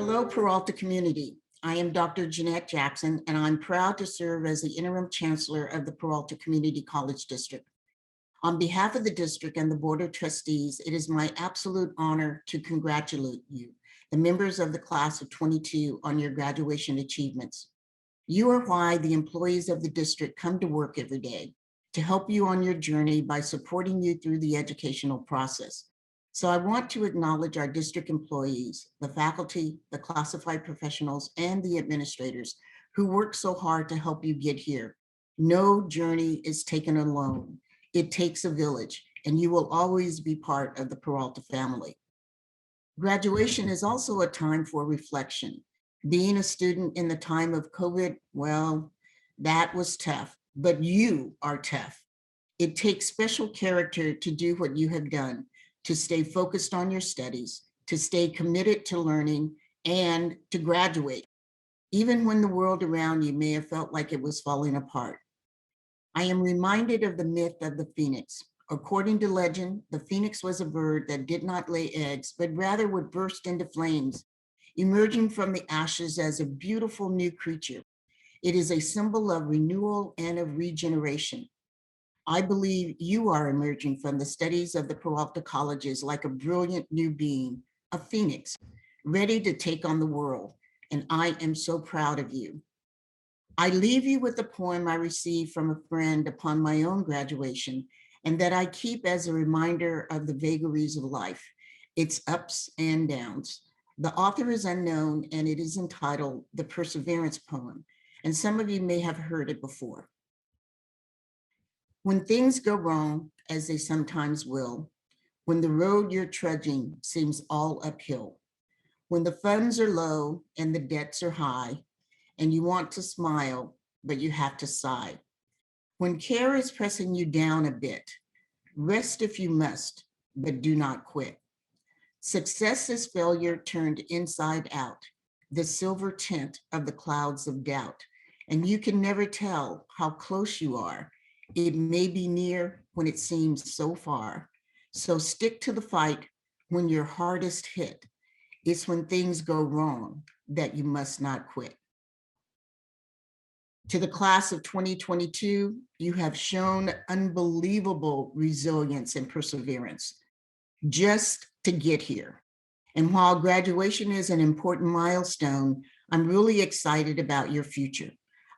Hello, Peralta community. I am Dr. Jeanette Jackson, and I'm proud to serve as the interim chancellor of the Peralta Community College District. On behalf of the district and the Board of Trustees, it is my absolute honor to congratulate you, the members of the class of 22, on your graduation achievements. You are why the employees of the district come to work every day, to help you on your journey by supporting you through the educational process. So I want to acknowledge our district employees, the faculty, the classified professionals, and the administrators who work so hard to help you get here. No journey is taken alone. It takes a village, and you will always be part of the Peralta family. Graduation is also a time for reflection. Being a student in the time of COVID, well, that was tough, but you are tough. It takes special character to do what you have done, to stay focused on your studies, to stay committed to learning, and to graduate, even when the world around you may have felt like it was falling apart. I am reminded of the myth of the phoenix. According to legend, the phoenix was a bird that did not lay eggs, but rather would burst into flames, emerging from the ashes as a beautiful new creature. It is a symbol of renewal and of regeneration. I believe you are emerging from the studies of the Peralta colleges like a brilliant new being, a phoenix, ready to take on the world, and I am so proud of you. I leave you with a poem I received from a friend upon my own graduation, and that I keep as a reminder of the vagaries of life, its ups and downs. The author is unknown, and it is entitled The Perseverance Poem, and some of you may have heard it before. When things go wrong, as they sometimes will, when the road you're trudging seems all uphill, when the funds are low and the debts are high, and you want to smile, but you have to sigh. When care is pressing you down a bit, rest if you must, but do not quit. Success is failure turned inside out, the silver tint of the clouds of doubt, and you can never tell how close you are. It may be near when it seems so far. So stick to the fight when you're hardest hit. It's when things go wrong that you must not quit. To the class of 2022, you have shown unbelievable resilience and perseverance just to get here. And while graduation is an important milestone, I'm really excited about your future.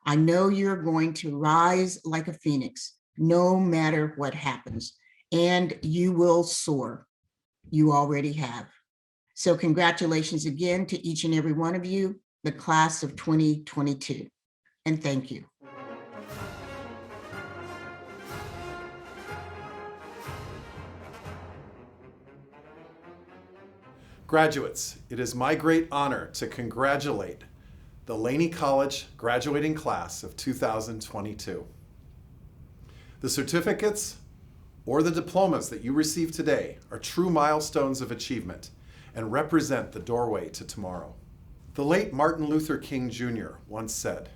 I know you're going to rise like a phoenix, no matter what happens, and you will soar. You already have. So congratulations again to each and every one of you, the class of 2022, and thank you. Graduates, it is my great honor to congratulate the Laney College graduating class of 2022. The certificates or the diplomas that you receive today are true milestones of achievement and represent the doorway to tomorrow. The late Martin Luther King Jr. once said,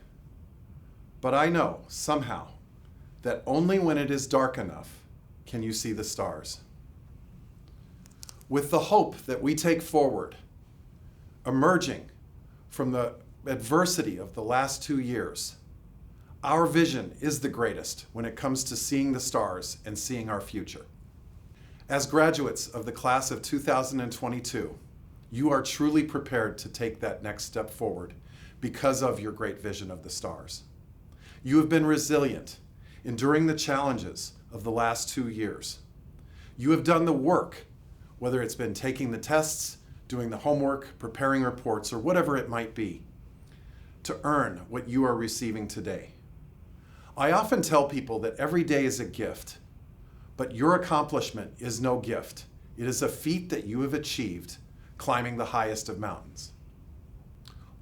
"But I know, somehow, that only when it is dark enough can you see the stars." With the hope that we take forward, emerging from the adversity of the last 2 years, our vision is the greatest when it comes to seeing the stars and seeing our future. As graduates of the class of 2022, you are truly prepared to take that next step forward because of your great vision of the stars. You have been resilient, enduring the challenges of the last 2 years. You have done the work, whether it's been taking the tests, doing the homework, preparing reports, or whatever it might be, to earn what you are receiving today. I often tell people that every day is a gift, but your accomplishment is no gift. It is a feat that you have achieved, climbing the highest of mountains.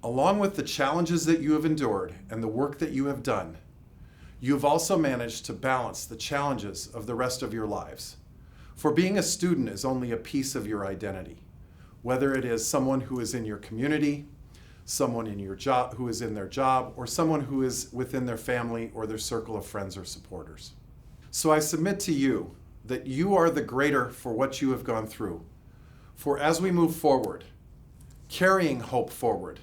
Along with the challenges that you have endured and the work that you have done, you have also managed to balance the challenges of the rest of your lives. For being a student is only a piece of your identity, whether it is someone who is in your community, someone in your job who is in their job, or someone who is within their family or their circle of friends or supporters. So I submit to you that you are the greater for what you have gone through. For as we move forward, carrying hope forward.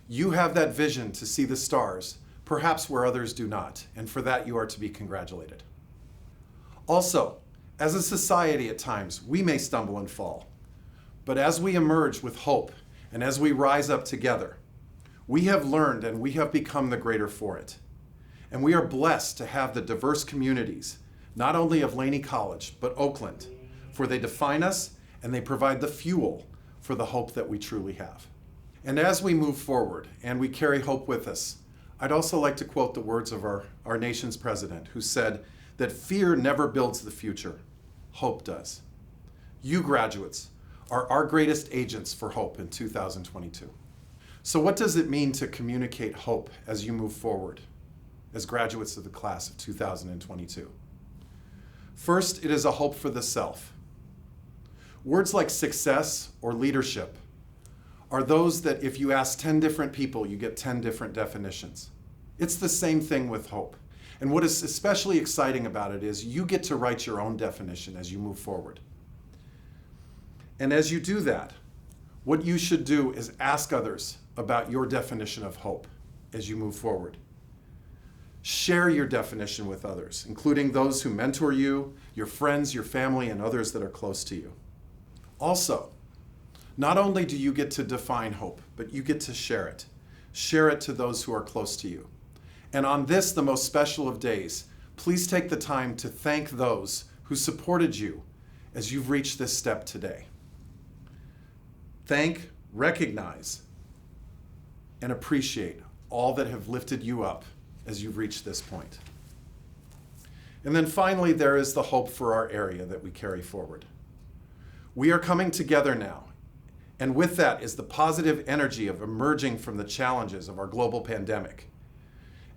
You have that vision to see the stars, perhaps where others do not, and for that you are to be congratulated. Also, as a society at times, we may stumble and fall, but as we emerge with hope and as we rise up together, we have learned and we have become the greater for it. And we are blessed to have the diverse communities, not only of Laney College, but Oakland, for they define us and they provide the fuel for the hope that we truly have. And as we move forward and we carry hope with us, I'd also like to quote the words of our nation's president, who said that fear never builds the future, hope does. You graduates are our greatest agents for hope in 2022. So what does it mean to communicate hope as you move forward as graduates of the class of 2022? First, it is a hope for the self. Words like success or leadership are those that if you ask 10 different people, you get 10 different definitions. It's the same thing with hope. And what is especially exciting about it is you get to write your own definition as you move forward. And as you do that, what you should do is ask others about your definition of hope as you move forward. Share your definition with others, including those who mentor you, your friends, your family, and others that are close to you. Also, not only do you get to define hope, but you get to share it. Share it to those who are close to you. And on this, the most special of days, please take the time to thank those who supported you as you've reached this step today. Thank, recognize, and appreciate all that have lifted you up as you've reached this point. And then finally, there is the hope for our area that we carry forward. We are coming together now, and with that is the positive energy of emerging from the challenges of our global pandemic.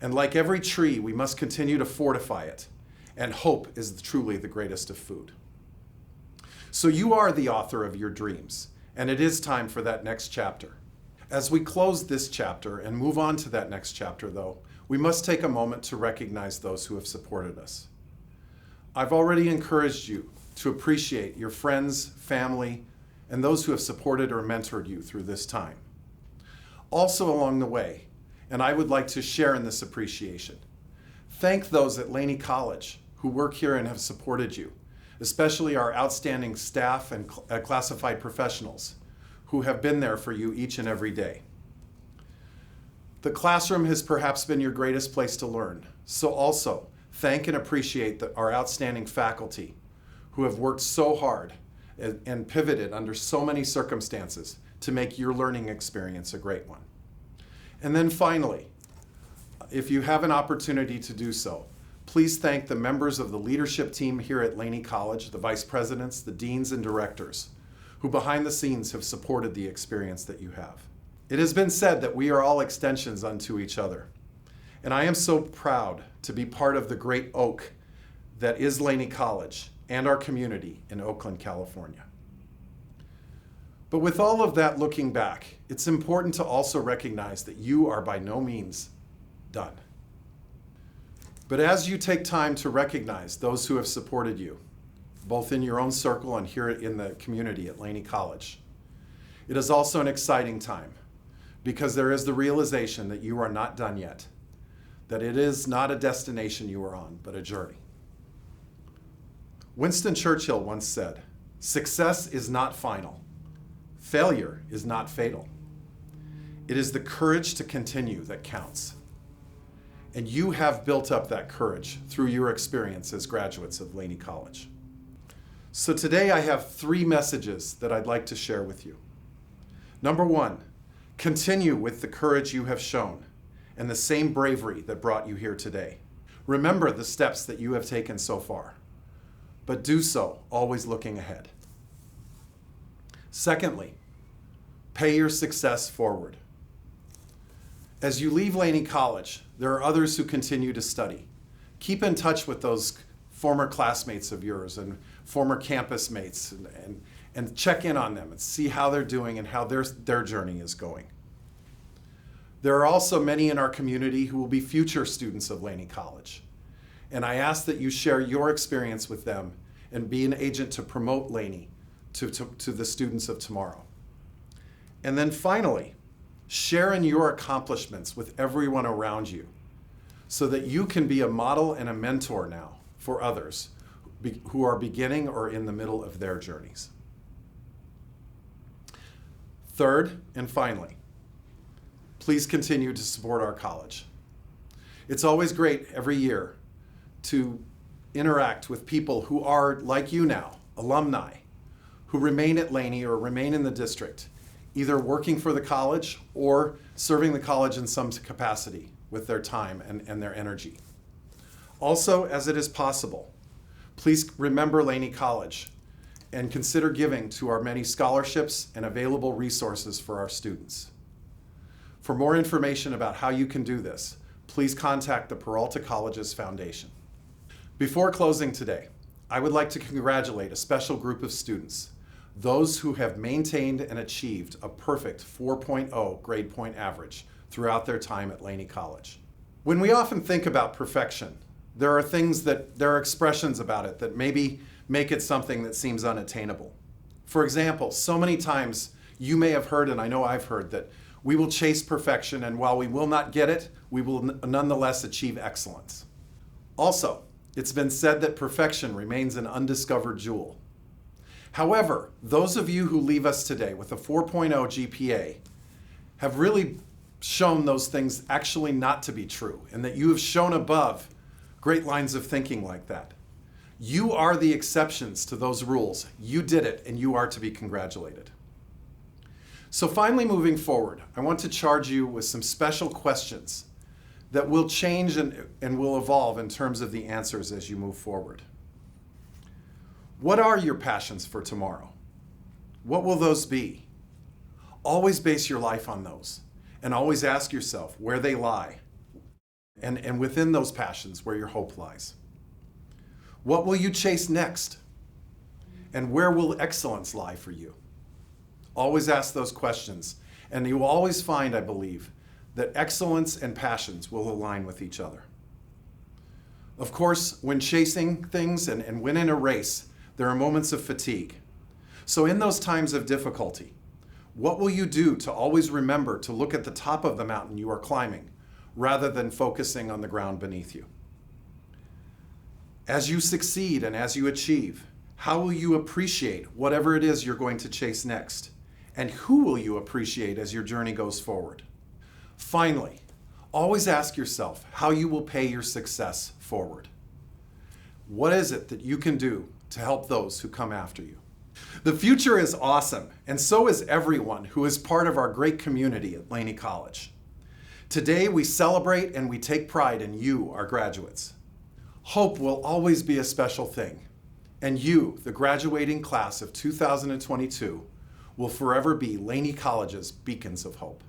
And like every tree, we must continue to fortify it, and hope is truly the greatest of food. So you are the author of your dreams, and it is time for that next chapter. As we close this chapter and move on to that next chapter, though, we must take a moment to recognize those who have supported us. I've already encouraged you to appreciate your friends, family, and those who have supported or mentored you through this time. Also along the way, and I would like to share in this appreciation, thank those at Laney College who work here and have supported you, especially our outstanding staff and classified professionals who have been there for you each and every day. The classroom has perhaps been your greatest place to learn, so also thank and appreciate our outstanding faculty who have worked so hard and pivoted under so many circumstances to make your learning experience a great one. And then finally, if you have an opportunity to do so, please thank the members of the leadership team here at Laney College, the vice presidents, the deans, and directors, who behind the scenes have supported the experience that you have. It has been said that we are all extensions unto each other, and I am so proud to be part of the great oak that is Laney College and our community in Oakland, California. But with all of that looking back, it's important to also recognize that you are by no means done. But as you take time to recognize those who have supported you, both in your own circle and here in the community at Laney College, it is also an exciting time because there is the realization that you are not done yet, that it is not a destination you are on, but a journey. Winston Churchill once said, "Success is not final. Failure is not fatal. It is the courage to continue that counts." And you have built up that courage through your experience as graduates of Laney College. So today I have 3 messages that I'd like to share with you. Number 1, continue with the courage you have shown and the same bravery that brought you here today. Remember the steps that you have taken so far, but do so always looking ahead. Secondly, pay your success forward. As you leave Laney College, there are others who continue to study. Keep in touch with those former classmates of yours and former campus mates and check in on them and see how they're doing and how their journey is going. There are also many in our community who will be future students of Laney College. And I ask that you share your experience with them and be an agent to promote Laney to the students of tomorrow. And then finally, share in your accomplishments with everyone around you so that you can be a model and a mentor now for others who are beginning or in the middle of their journeys. Third, and finally, please continue to support our college. It's always great every year to interact with people who are, like you now, alumni, who remain at Laney or remain in the district, either working for the college or serving the college in some capacity with their time and their energy. Also, as it is possible, please remember Laney College and consider giving to our many scholarships and available resources for our students. For more information about how you can do this, please contact the Peralta Colleges Foundation. Before closing today, I would like to congratulate a special group of students, those who have maintained and achieved a perfect 4.0 grade point average throughout their time at Laney College. When we often think about perfection, there are expressions about it that maybe make it something that seems unattainable. For example, so many times you may have heard, and I know I've heard, that we will chase perfection, and while we will not get it, we will nonetheless achieve excellence. Also, it's been said that perfection remains an undiscovered jewel. However, those of you who leave us today with a 4.0 GPA have really shown those things actually not to be true, and that you have shown above great lines of thinking like that. You are the exceptions to those rules. You did it, and you are to be congratulated. So finally, moving forward, I want to charge you with some special questions that will change and will evolve in terms of the answers as you move forward. What are your passions for tomorrow? What will those be? Always base your life on those, and always ask yourself where they lie, and within those passions where your hope lies. What will you chase next? And where will excellence lie for you? Always ask those questions, and you will always find, I believe, that excellence and passions will align with each other. Of course, when chasing things and when in a race, there are moments of fatigue. So in those times of difficulty, what will you do to always remember to look at the top of the mountain you are climbing, rather than focusing on the ground beneath you? As you succeed and as you achieve, how will you appreciate whatever it is you're going to chase next? And who will you appreciate as your journey goes forward? Finally, always ask yourself how you will pay your success forward. What is it that you can do to help those who come after you? The future is awesome, and so is everyone who is part of our great community at Laney College. Today, we celebrate and we take pride in you, our graduates. Hope will always be a special thing, and you, the graduating class of 2022, will forever be Laney College's beacons of hope.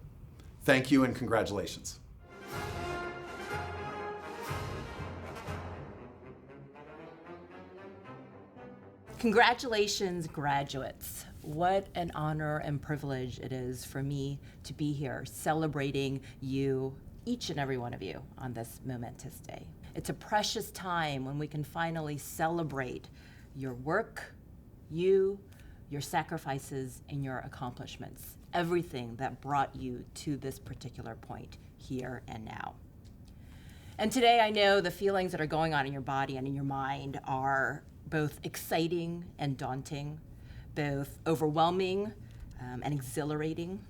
Thank you and congratulations. Congratulations, graduates. What an honor and privilege it is for me to be here celebrating you, each and every one of you, on this momentous day. It's a precious time when we can finally celebrate your work, your sacrifices, and your accomplishments, everything that brought you to this particular point here and now. And today I know the feelings that are going on in your body and in your mind are both exciting and daunting, both overwhelming and exhilarating,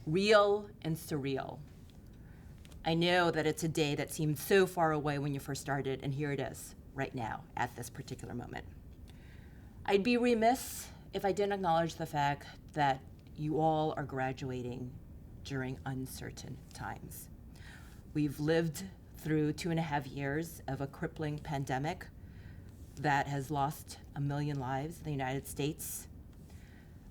real and surreal. I know that it's a day that seemed so far away when you first started, and here it is, right now, at this particular moment. I'd be remiss if I didn't acknowledge the fact that you all are graduating during uncertain times. We've lived through 2.5 years of a crippling pandemic that has lost 1 million lives in the United States.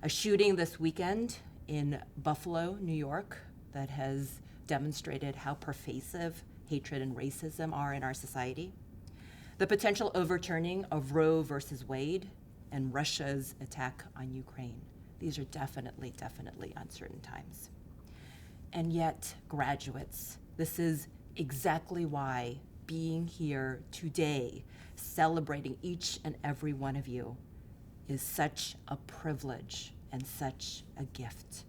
A shooting this weekend in Buffalo, New York, that has demonstrated how pervasive hatred and racism are in our society. The potential overturning of Roe versus Wade and Russia's attack on Ukraine. These are definitely uncertain times. And yet, graduates, this is exactly why being here today, celebrating each and every one of you, is such a privilege and such a gift.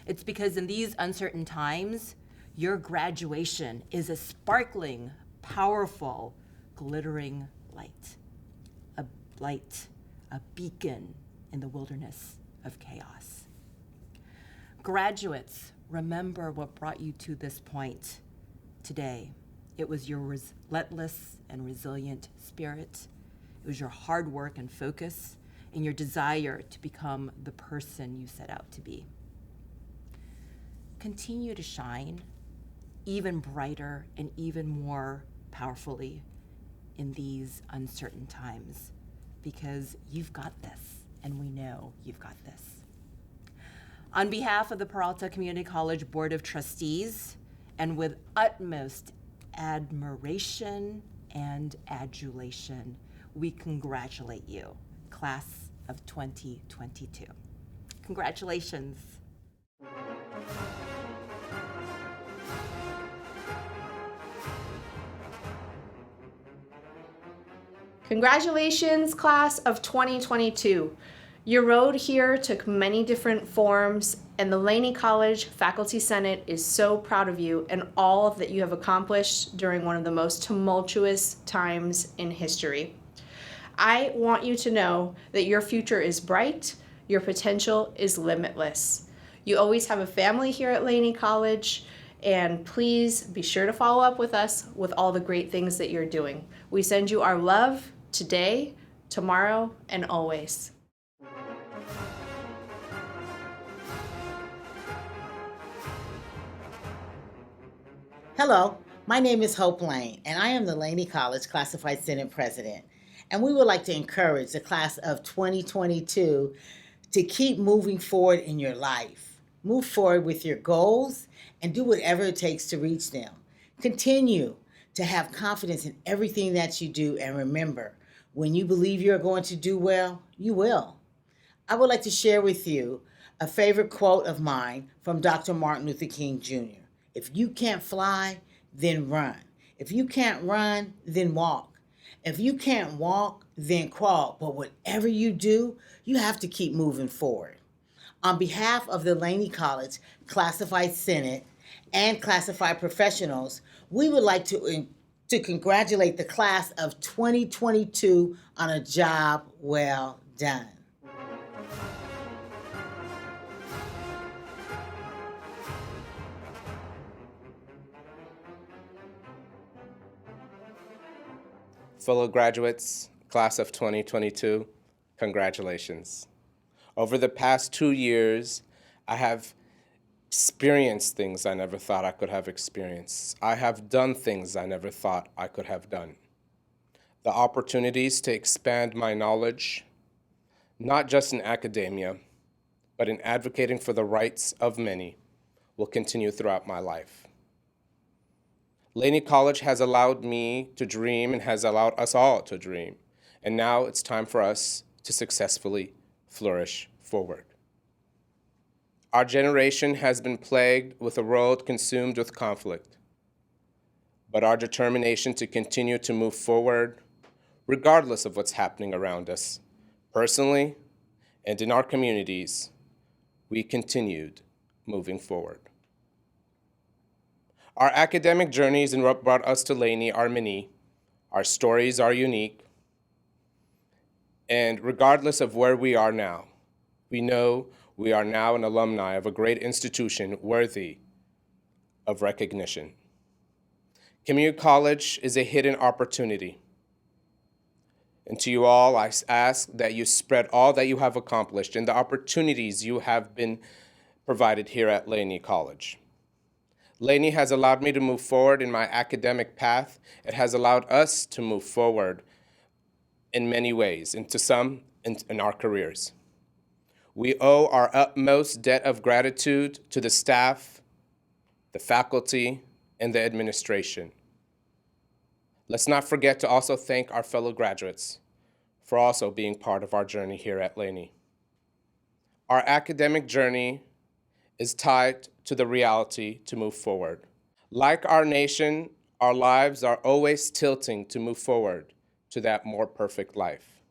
It's because in these uncertain times, your graduation is a sparkling, powerful, glittering light, a beacon in the wilderness of chaos. Graduates, remember what brought you to this point today. It was your relentless and resilient spirit. It was your hard work and focus and your desire to become the person you set out to be. Continue to shine even brighter and even more powerfully in these uncertain times, because you've got this, and we know you've got this. On behalf of the Peralta Community College Board of Trustees, and with utmost admiration and adulation, we congratulate you, class of 2022. Congratulations. Congratulations, class of 2022. Your road here took many different forms, and the Laney College Faculty Senate is so proud of you and all that you have accomplished during one of the most tumultuous times in history. I want you to know that your future is bright, your potential is limitless. You always have a family here at Laney College, and please be sure to follow up with us with all the great things that you're doing. We send you our love today, tomorrow, and always. Hello, my name is Hope Lane, and I am the Laney College Classified Senate President. And we would like to encourage the class of 2022 to keep moving forward in your life. Move forward with your goals and do whatever it takes to reach them. Continue to have confidence in everything that you do, and remember, when you believe you're going to do well, you will. I would like to share with you a favorite quote of mine from Dr. Martin Luther King Jr. If you can't fly, then run. If you can't run, then walk. If you can't walk, then crawl. But whatever you do, you have to keep moving forward. On behalf of the Laney College Classified Senate and classified professionals, we would like to congratulate the class of 2022 on a job well done. Fellow graduates, class of 2022, congratulations. Over the past 2 years, I have experienced things I never thought I could have experienced. I have done things I never thought I could have done. The opportunities to expand my knowledge, not just in academia, but in advocating for the rights of many, will continue throughout my life. Laney College has allowed me to dream and has allowed us all to dream. And now it's time for us to successfully flourish forward. Our generation has been plagued with a world consumed with conflict. But our determination to continue to move forward, regardless of what's happening around us, personally and in our communities, we continued moving forward. Our academic journeys and what brought us to Laney are many. Our stories are unique. And regardless of where we are now, we know we are now an alumni of a great institution worthy of recognition. Community college is a hidden opportunity. And to you all, I ask that you spread all that you have accomplished and the opportunities you have been provided here at Laney College. Laney has allowed me to move forward in my academic path. It has allowed us to move forward in many ways, and to some in our careers. We owe our utmost debt of gratitude to the staff, the faculty, and the administration. Let's not forget to also thank our fellow graduates for also being part of our journey here at Laney. Our academic journey is tied to the reality to move forward. Like our nation, our lives are always tilting to move forward to that more perfect life.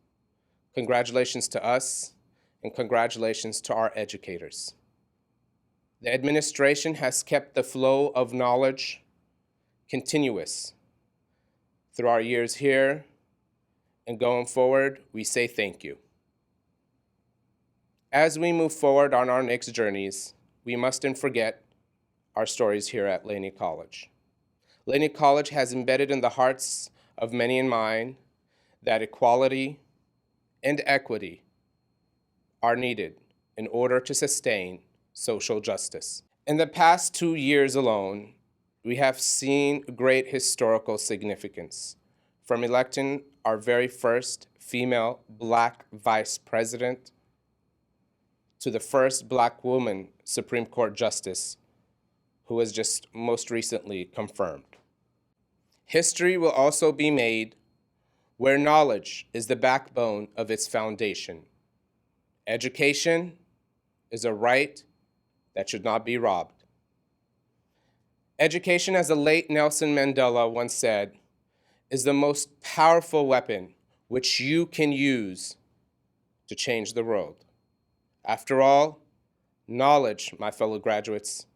Congratulations to us, and congratulations to our educators. The administration has kept the flow of knowledge continuous through our years here, and going forward, we say thank you. As we move forward on our next journeys, we mustn't forget our stories here at Laney College. Laney College has embedded in the hearts of many and mine that equality and equity are needed in order to sustain social justice. In the past 2 years alone, we have seen great historical significance, from electing our very first female Black vice president to the first Black woman Supreme Court justice, who was just most recently confirmed. History will also be made where knowledge is the backbone of its foundation. Education is a right that should not be robbed. Education, as the late Nelson Mandela once said, is the most powerful weapon which you can use to change the world. After all, knowledge, my fellow graduates,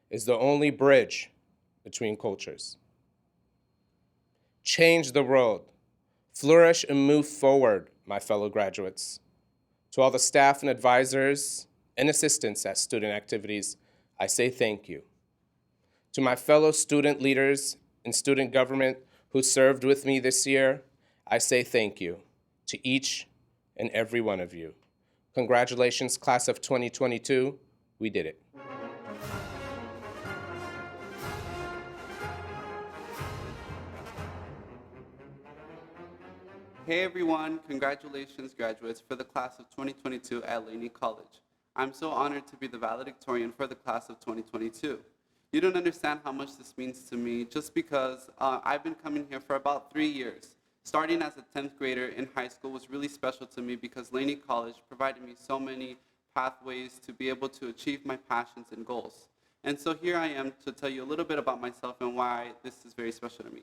is the only bridge between cultures. Change the world. Flourish and move forward, my fellow graduates. To all the staff and advisors and assistants at student activities, I say thank you. To my fellow student leaders and student government who served with me this year, I say thank you to each and every one of you. Congratulations, class of 2022. We did it. Hey everyone, congratulations graduates for the class of 2022 at Laney College. I'm so honored to be the valedictorian for the class of 2022. You don't understand how much this means to me just because I've been coming here for about 3 years. Starting as a 10th grader in high school was really special to me because Laney College provided me so many pathways to be able to achieve my passions and goals. And so here I am to tell you a little bit about myself and why this is very special to me.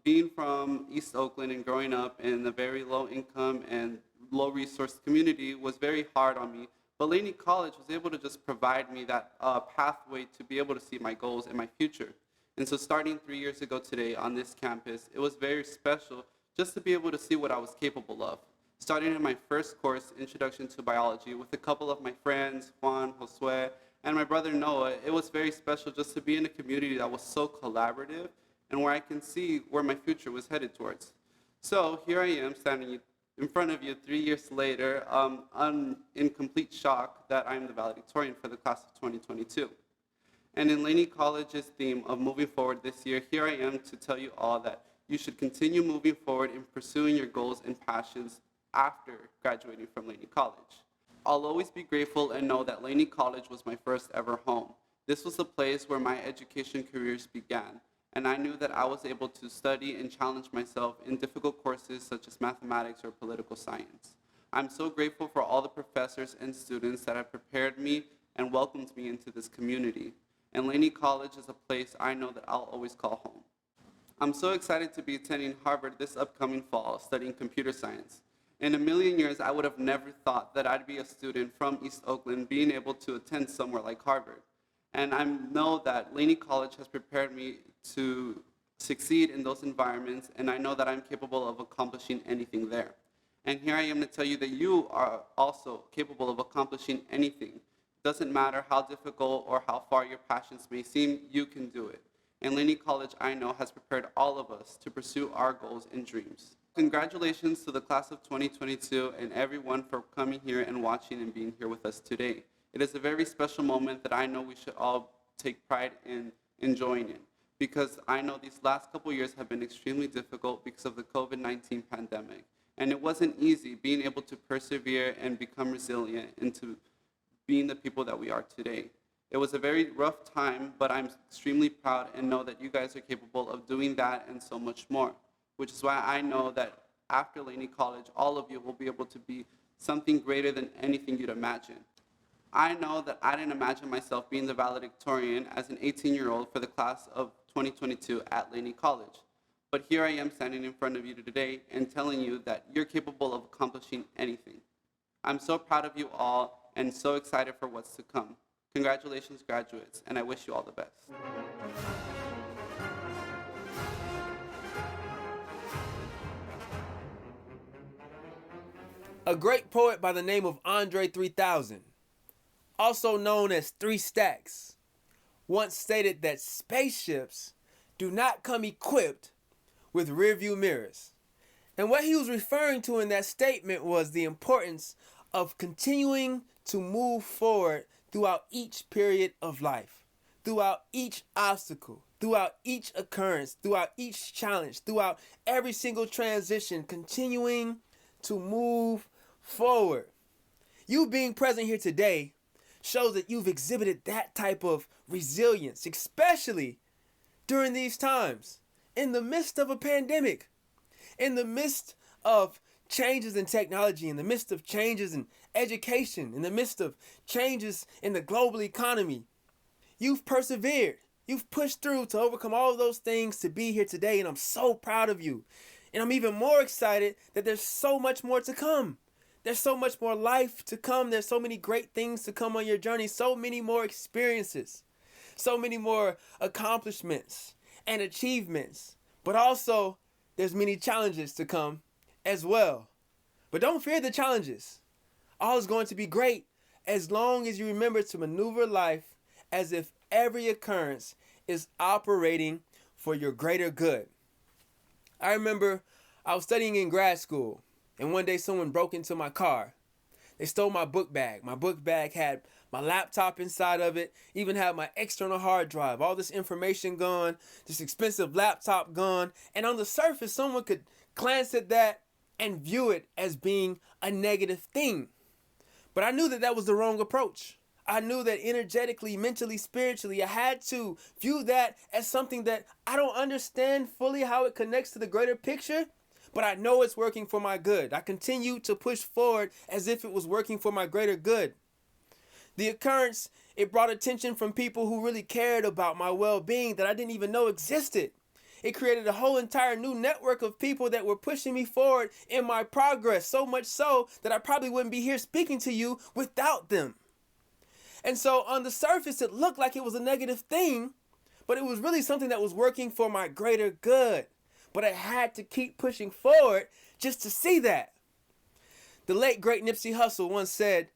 Being from East Oakland and growing up in a very low income and low resource community was very hard on me, but Laney College was able to just provide me that pathway to be able to see my goals and my future. And so starting 3 years ago today on this campus, it was very special just to be able to see what I was capable of. Starting in my first course, Introduction to Biology, with a couple of my friends, Juan, Josue, and my brother Noah, it was very special just to be in a community that was so collaborative and where I can see where my future was headed towards. So here I am standing in front of you 3 years later, in complete shock that I'm the valedictorian for the class of 2022. And in Laney College's theme of moving forward this year, here I am to tell you all that you should continue moving forward in pursuing your goals and passions after graduating from Laney College. I'll always be grateful and know that Laney College was my first ever home. This was the place where my education careers began, and I knew that I was able to study and challenge myself in difficult courses such as mathematics or political science. I'm so grateful for all the professors and students that have prepared me and welcomed me into this community. And Laney College is a place I know that I'll always call home. I'm so excited to be attending Harvard this upcoming fall, studying computer science. In a million years, I would have never thought that I'd be a student from East Oakland being able to attend somewhere like Harvard. And I know that Laney College has prepared me to succeed in those environments, and I know that I'm capable of accomplishing anything there. And here I am to tell you that you are also capable of accomplishing anything. Doesn't matter how difficult or how far your passions may seem, you can do it. And Laney College, I know, has prepared all of us to pursue our goals and dreams. Congratulations to the class of 2022 and everyone for coming here and watching and being here with us today. It is a very special moment that I know we should all take pride in enjoying it, because I know these last couple years have been extremely difficult because of the COVID-19 pandemic. And it wasn't easy being able to persevere and become resilient into being the people that we are today. It was a very rough time, but I'm extremely proud and know that you guys are capable of doing that and so much more, which is why I know that after Laney College, all of you will be able to be something greater than anything you'd imagine. I know that I didn't imagine myself being the valedictorian as an 18-year-old for the class of 2022 at Laney College. But here I am standing in front of you today and telling you that you're capable of accomplishing anything. I'm so proud of you all and so excited for what's to come. Congratulations, graduates, and I wish you all the best. A great poet by the name of Andre 3000, also known as Three Stacks, once stated that spaceships do not come equipped with rearview mirrors. And what he was referring to in that statement was the importance of continuing to move forward throughout each period of life, throughout each obstacle, throughout each occurrence, throughout each challenge, throughout every single transition, continuing to move forward. You being present here today shows that you've exhibited that type of resilience, especially during these times, in the midst of a pandemic, in the midst of changes in technology, in the midst of changes in education, in the midst of changes in the global economy. You've persevered. You've pushed through to overcome all of those things to be here today, and I'm so proud of you. And I'm even more excited that there's so much more to come. There's so much more life to come. There's so many great things to come on your journey, so many more experiences, so many more accomplishments and achievements. But also, there's many challenges to come as well. But don't fear the challenges. All is going to be great as long as you remember to maneuver life as if every occurrence is operating for your greater good. I remember I was studying in grad school, and one day someone broke into my car. They stole my book bag. My book bag had my laptop inside of it, even had my external hard drive, all this information gone, this expensive laptop gone. And on the surface, someone could glance at that and view it as being a negative thing. But I knew that that was the wrong approach. I knew that energetically, mentally, spiritually, I had to view that as something that I don't understand fully how it connects to the greater picture, but I know it's working for my good. I continue to push forward as if it was working for my greater good. The occurrence, it brought attention from people who really cared about my well-being that I didn't even know existed. It created a whole entire new network of people that were pushing me forward in my progress, so much so that I probably wouldn't be here speaking to you without them. And so on the surface, it looked like it was a negative thing, but it was really something that was working for my greater good. But I had to keep pushing forward just to see that. The late, great Nipsey Hussle once said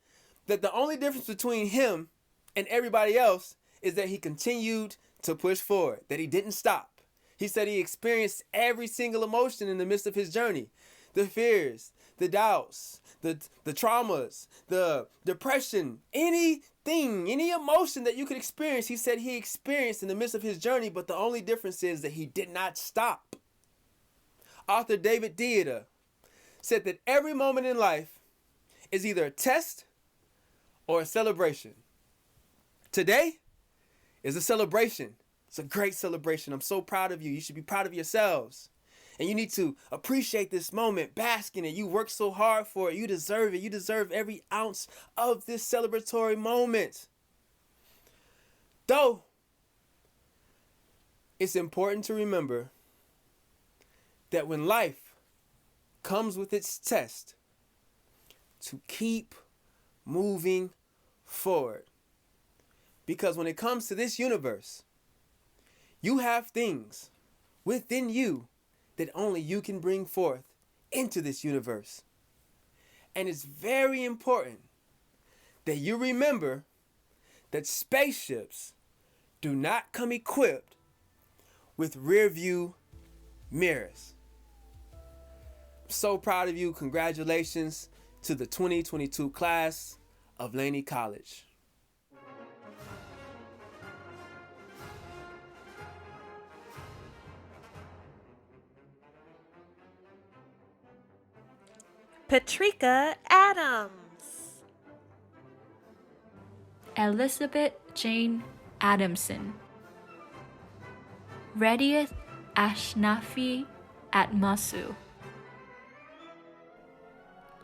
that the only difference between him and everybody else is that he continued to push forward, that he didn't stop. He said he experienced every single emotion in the midst of his journey. The fears, the doubts, the traumas, the depression, anything, any emotion that you could experience, he said he experienced in the midst of his journey, but the only difference is that he did not stop. Author David Deida said that every moment in life is either a test or a celebration. Today is a celebration. It's a great celebration. I'm so proud of you. You should be proud of yourselves. And you need to appreciate this moment, bask in it. You worked so hard for it. You deserve it. You deserve every ounce of this celebratory moment. Though, it's important to remember that when life comes with its test, to keep moving forward. Because when it comes to this universe, you have things within you that only you can bring forth into this universe. And it's very important that you remember that spaceships do not come equipped with rear view mirrors. I'm so proud of you. Congratulations to the 2022 class of Laney College. Patrika Adams. Elizabeth Jane Adamson. Rediath Ashnafi Atmasu.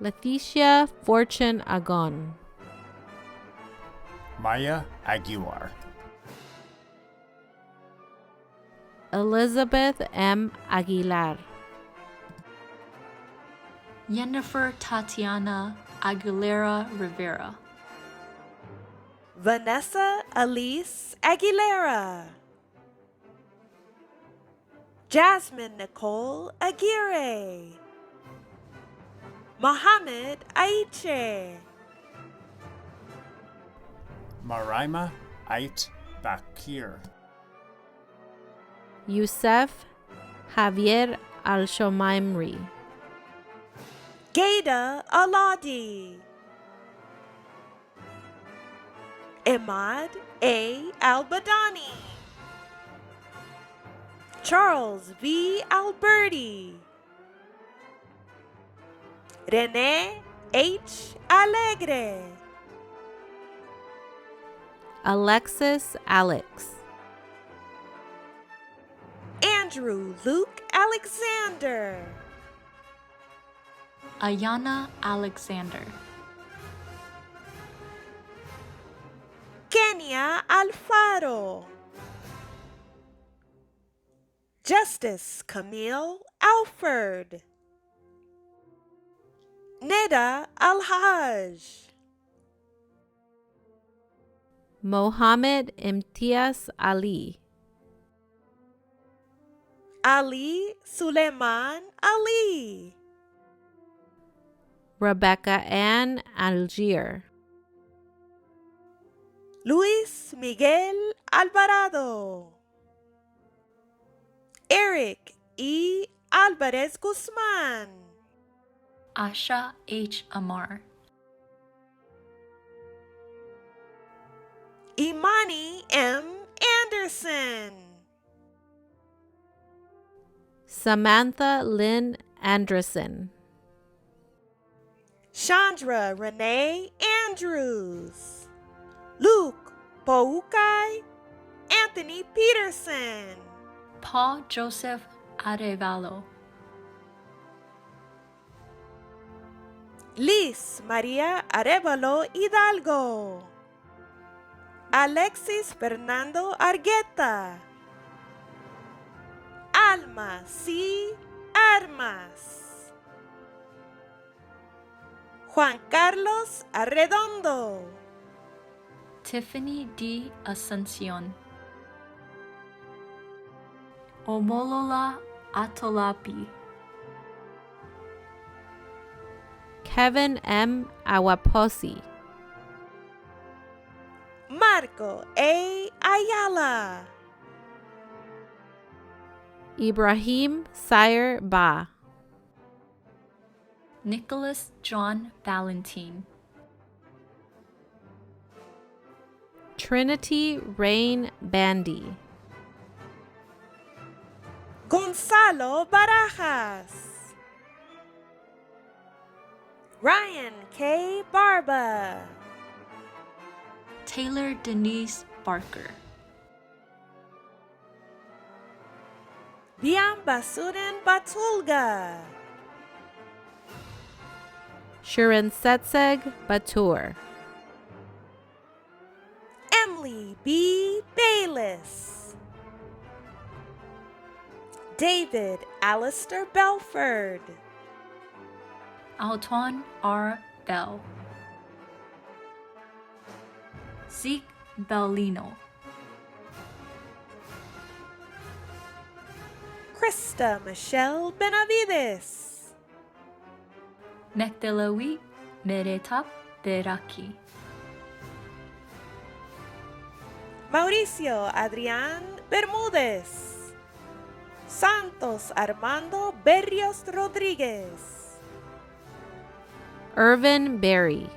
Leticia Fortune Agon. Maya Aguilar. Elizabeth M. Aguilar. Yennefer Tatiana Aguilera Rivera. Vanessa Elise Aguilera. Jasmine Nicole Aguirre. Mohammed Aiche. Maraima Ait Bakir. Youssef Javier Al-Shomaimri. Gaida Aladi. Imad A. Al-Badani. Charles V. Alberti. Rene H. Alegre. Alexis Alex. Andrew Luke Alexander. Ayana Alexander. Kenya Alfaro. Justice Camille Alford. Neda Alhaj. Mohammed Imtiaz Ali. Ali Suleiman Ali. Rebecca Ann Algier. Luis Miguel Alvarado. Eric E. Alvarez Guzman. Asha H. Amar. Imani M. Anderson. Samantha Lynn Anderson. Chandra Renee Andrews. Luke Poukai Anthony Peterson. Paul Joseph Arevalo. Liz María Arevalo Hidalgo. Alexis Fernando Argueta. Alma C. Armas. Juan Carlos Arredondo. Tiffany D. Asuncion. Omolola Atolapi. Kevin M. Awaposi. Marco A. Ayala. Ibrahim Sire Ba. Nicholas John Valentine. Trinity Rain Bandy. Gonzalo Barajas. Ryan K. Barba. Taylor Denise Barker. Biam Basurin Batulga. Shirin Setseg Batur. Emily B. Bayless. David Alistair Belford. Altuan R. Bell. Zeke Bellino. Krista Michelle Benavides. Mekdelawi Meretap Beraki. Mauricio Adrián Bermúdez. Santos Armando Berrios Rodríguez. Irvin Berry.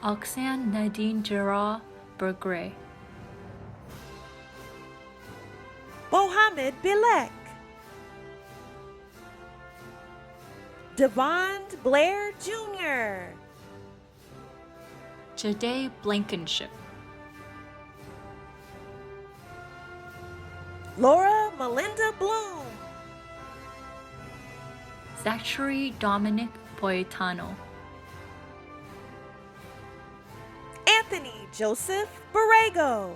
Oxan Nadine Gerard Bergray. Mohammed Bilek. Devon Blair Jr. Jade Blankenship. Laura Melinda Bloom. Zachary Dominic Poetano. Anthony Joseph Borrego.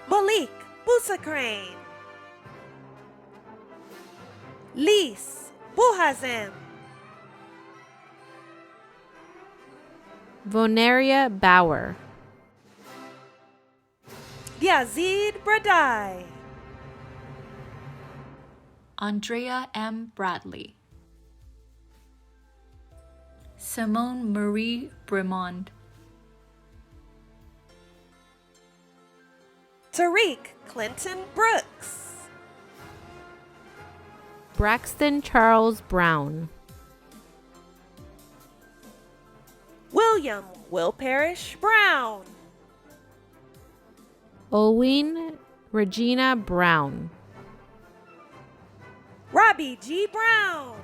Malik Busacrane. Lise Buhazem. Vonaria Bauer. Yazid Bradai. Andrea M. Bradley, Simone Marie Bremond, Tariq Clinton Brooks. Braxton Charles Brown. William Will Parrish Brown. Olween Regina Brown. Robbie G. Brown.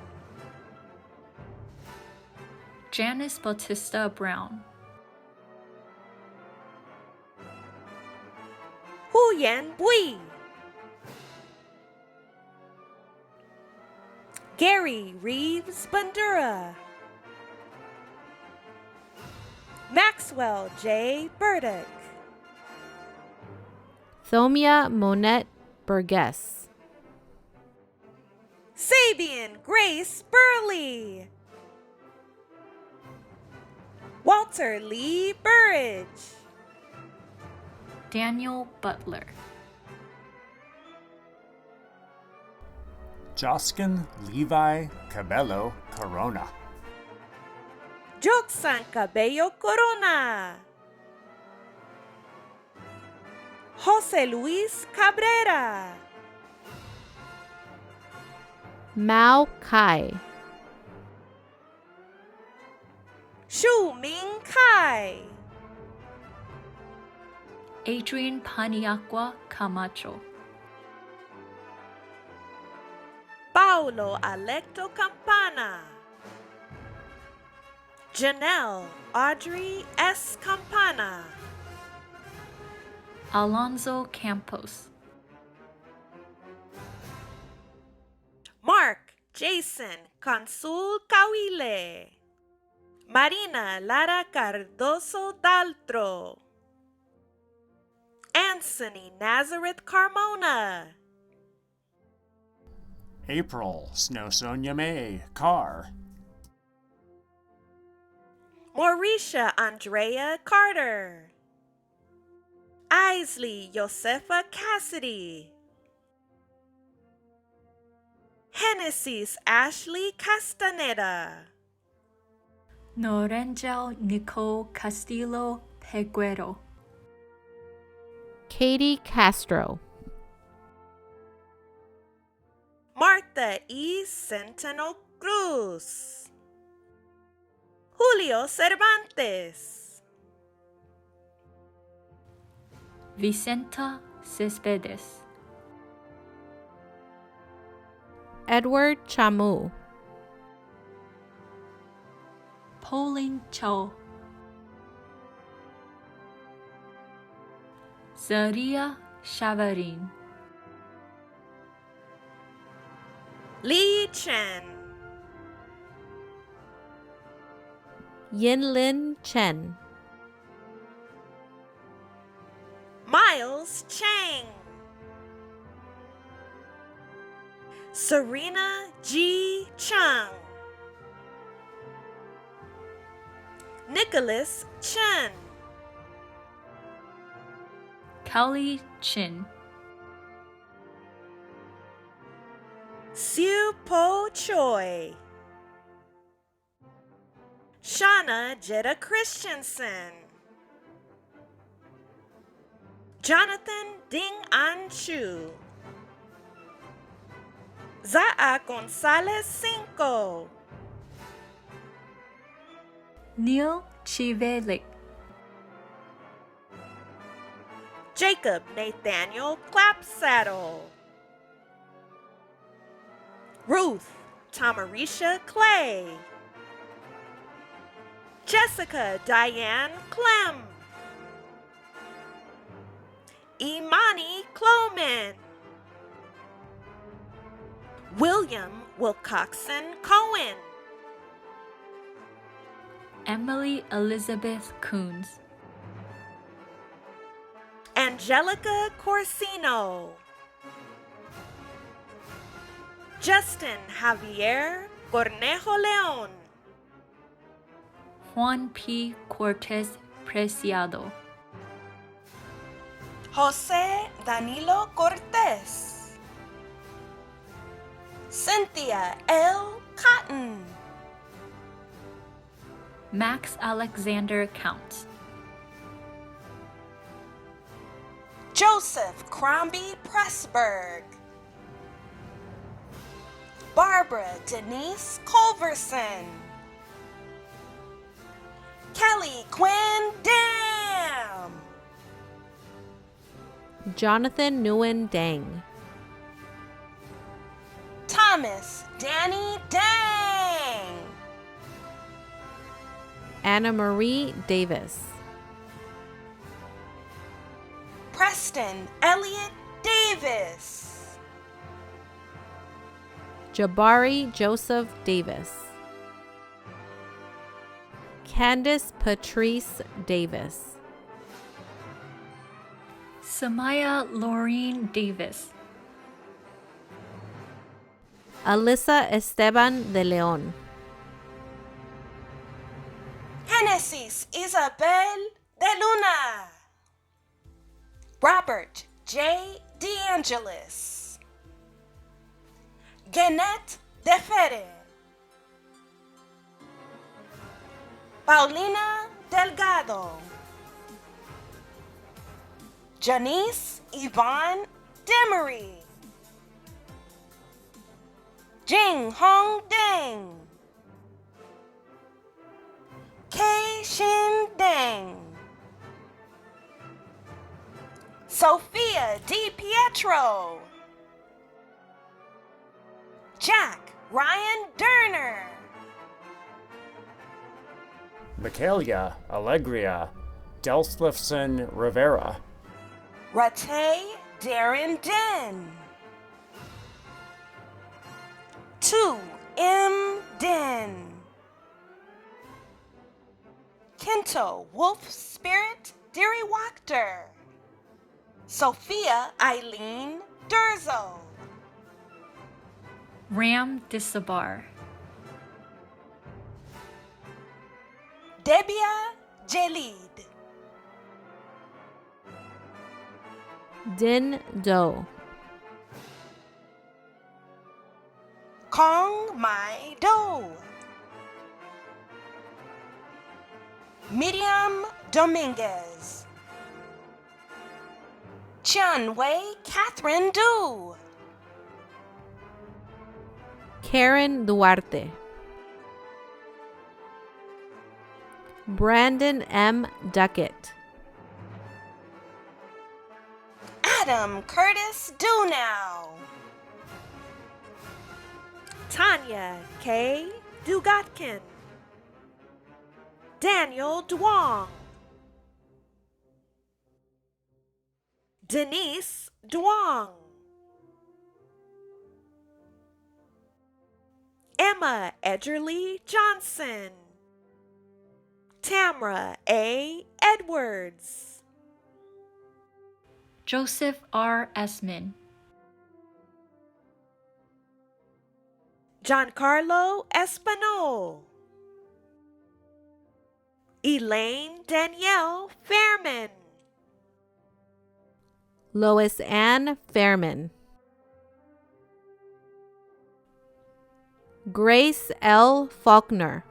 Janice Bautista Brown, Huyen Bui. Gary Reeves Bandura. Maxwell J. Burdick. Thomia Monette Burgess. Sabian Grace Burley. Walter Lee Burridge. Daniel Butler, Joskin Levi Cabello Corona. Joxan Cabello Corona. Jose Luis Cabrera. Mao Kai. Shu Ming Kai. Adrian Paniagua Camacho, Paulo Alecto Campana. Janelle Audrey S. Campana. Alonzo Campos, Mark Jason Consul Cawile. Marina Lara Cardoso Daltro. Anthony Nazareth Carmona. April Snowsonia May Carr. Mauricia Andrea Carter. Isley Josefa Cassidy. Hennessy's Ashley Castaneda. Norangel Nicole Castillo Peguero, Katie Castro. Martha E. Centeno Cruz. Julio Cervantes. Vicenta Cespedes, Edward Chamu. Pauline Cho, Zaria Chavarin, Li Chen. Yinlin Chen. Miles Chang. Serena G. Chung. Nicholas Chen. Kelly Chin, Siu Po Choi. Shauna Jetta Christensen. Jonathan Ding An Chu. Zaa Gonzalez Cinco. Neil Chivelik, Jacob Nathaniel Clapsaddle. Ruth Tamarisha Clay. Jessica Diane Clem. Imani Cloman. William Wilcoxon Cohen. Emily Elizabeth Coons, Angelica Corsino. Justin Javier Cornejo Leon. Juan P. Cortez Preciado. Jose Danilo Cortez. Cynthia L. Cotton. Max Alexander Count. Joseph Crombie Pressburg. Barbara Denise Culverson. Kelly Quinn Dam. Jonathan Nguyen Dang. Thomas Danny Dang. Anna Marie Davis. Preston Elliott Davis. Jabari Joseph Davis. Candace Patrice Davis. Samaya Laureen Davis. Alyssa Esteban de Leon. Genesis Isabel de Luna. Robert J. DeAngelis. Gannett de Fere. Paulina Delgado. Janice Yvonne Demery. Jing Hong Deng. Kei Shin Deng. Sophia Di Pietro. Jack Ryan Derner. Michaelia Allegria Delslifson Rivera. Rate Darren Den. 2 M. Den. Kento Wolf Spirit Deary Wachter. Sophia Eileen Durzo. Ram Disabar. Debia Jalid. Din Do. Kong Mai Do. Miriam Dominguez. Chunwei Catherine Du. Karen Duarte. Brandon M. Duckett. Adam Curtis Dunow. Tanya K. Dugatkin. Daniel Duong. Denise Duong. Emma Edgerly Johnson. Tamra A. Edwards. Joseph R. Esman. Giancarlo Espinol. Elaine Danielle Fairman. Lois Ann Fairman. Grace L. Faulkner.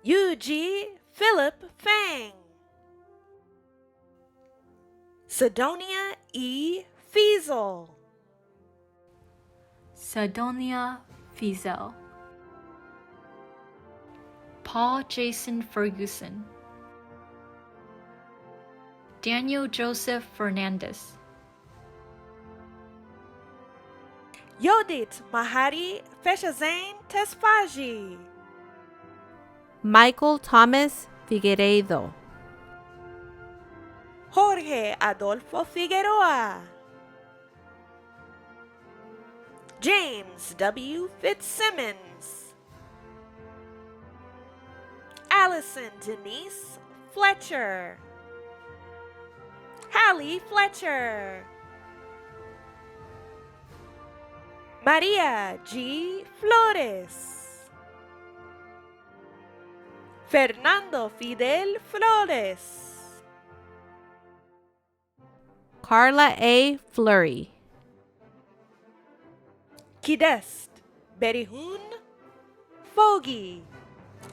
Yuji Philip Fang. Sidonia E. Fiesel. Sidonia Fiesel. Paul Jason Ferguson. Daniel Joseph Fernandez. Yodit Mahari Feshazain Tesfaji. Michael Thomas Figueiredo. Jorge Adolfo Figueroa. James W. Fitzsimmons. Allison Denise Fletcher. Hallie Fletcher. Maria G. Flores. Fernando Fidel Flores. Carla A. Fleury. Kidest Berihun Fogi.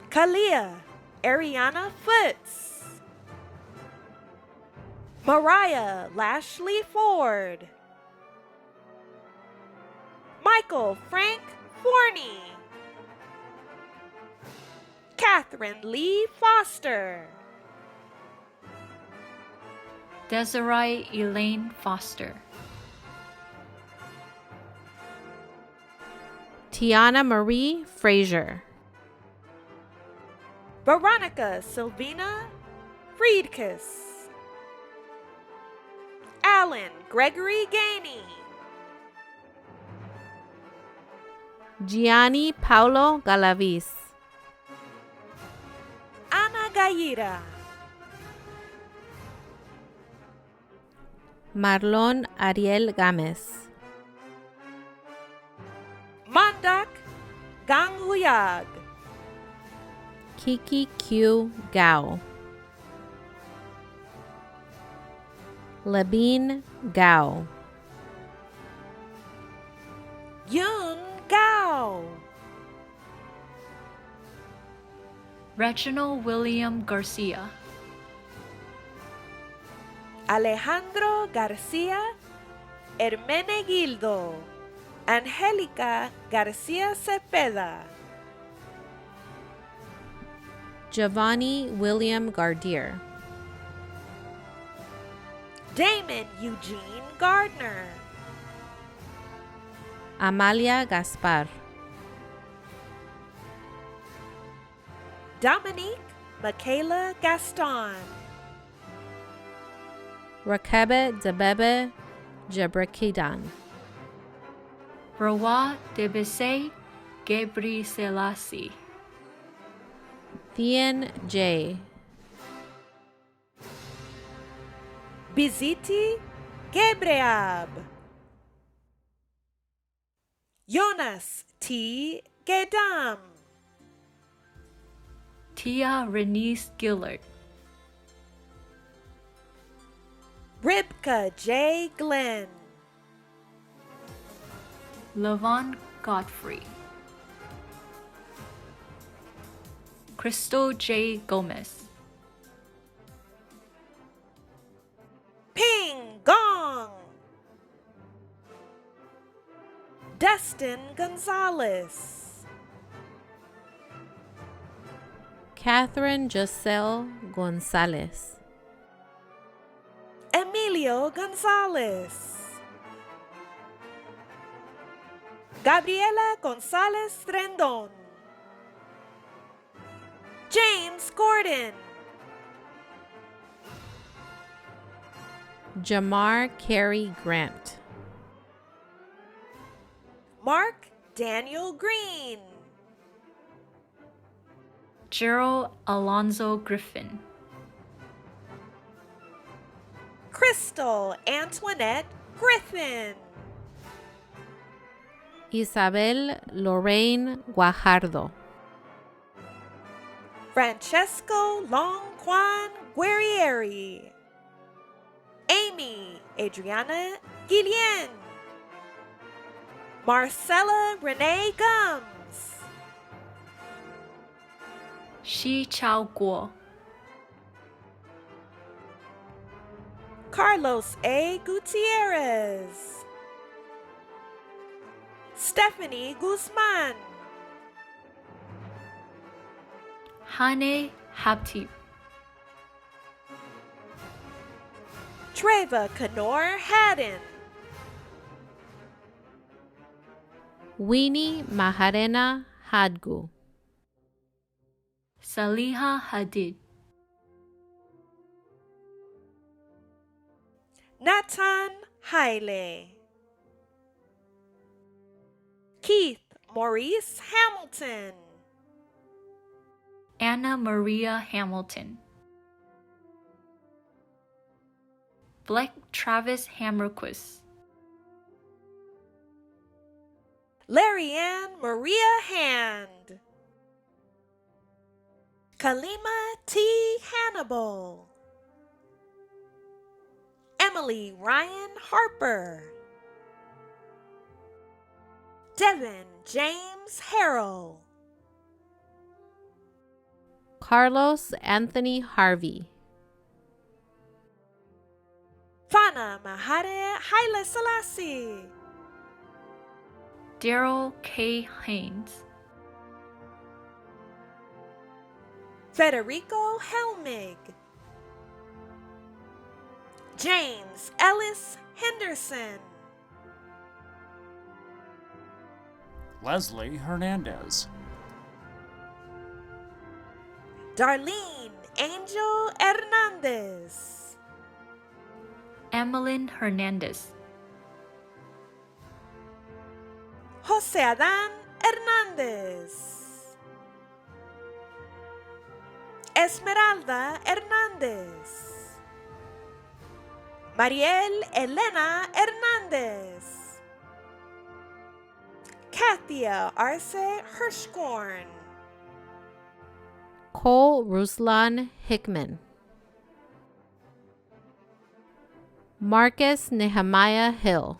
Kalia Ariana Foots. Mariah Lashley Ford. Michael Frank Forney. Catherine Lee Foster. Desiree Elaine Foster. Tiana Marie Frazier. Veronica Silvina Friedkiss. Alan Gregory Gainey. Gianni Paulo Galavis. Ana Gaira. Marlon Ariel Gámez. Mandak Ganghuyag. Kiki Q. Gao. Labine Gao. Yun Gao. Reginald William Garcia. Alejandro Garcia Hermenegildo. Angélica Garcia Cepeda. Giovanni William Gardier. Damon Eugene Gardner. Amalia Gaspar. Dominique Michaela Gaston. Rakebe Debebe Jebrakidan. Rawa Debese Gebri Selassie. Thien J. Biziti Gebreab. Jonas T. Gedam. Tia Renice Gillard. Ribka J. Glenn. Levon Godfrey. Crystal J. Gomez. Ping Gong. Destin Gonzalez. Catherine Joselle Gonzalez. Emilio Gonzalez. Gabriela Gonzalez Rendon. James Gordon. Jamar Carey Grant. Mark Daniel Green. Gerald Alonzo Griffin. Crystal Antoinette Griffin. Isabel Lorraine Guajardo. Francesco Long Juan Guerrieri. Amy Adriana Guillen. Marcella Renee Gums. Shi Chao Guo. Carlos A. Gutierrez. Stephanie Guzman. Hane Habtib. Treva Kanor Haddon. Winnie Maharena Hadgu. Saliha Hadid. Nathan Haile. Keith Maurice Hamilton. Anna Maria Hamilton. Blake Travis Hammerquist. Larry Ann Maria Hand. Kalima T. Hannibal, Emily Ryan Harper, Devin James Harrell, Carlos Anthony Harvey, Fana Mahare Haile Selassie, Daryl K. Haynes, Federico Helmig, James Ellis Henderson, Leslie Hernandez, Darlene Angel Hernandez, Emmeline Hernandez, Jose Adan Hernandez, Esmeralda Hernandez, Mariel Elena Hernandez, Kathia Arce Hirschkorn, Cole Ruslan Hickman, Marcus Nehemiah Hill,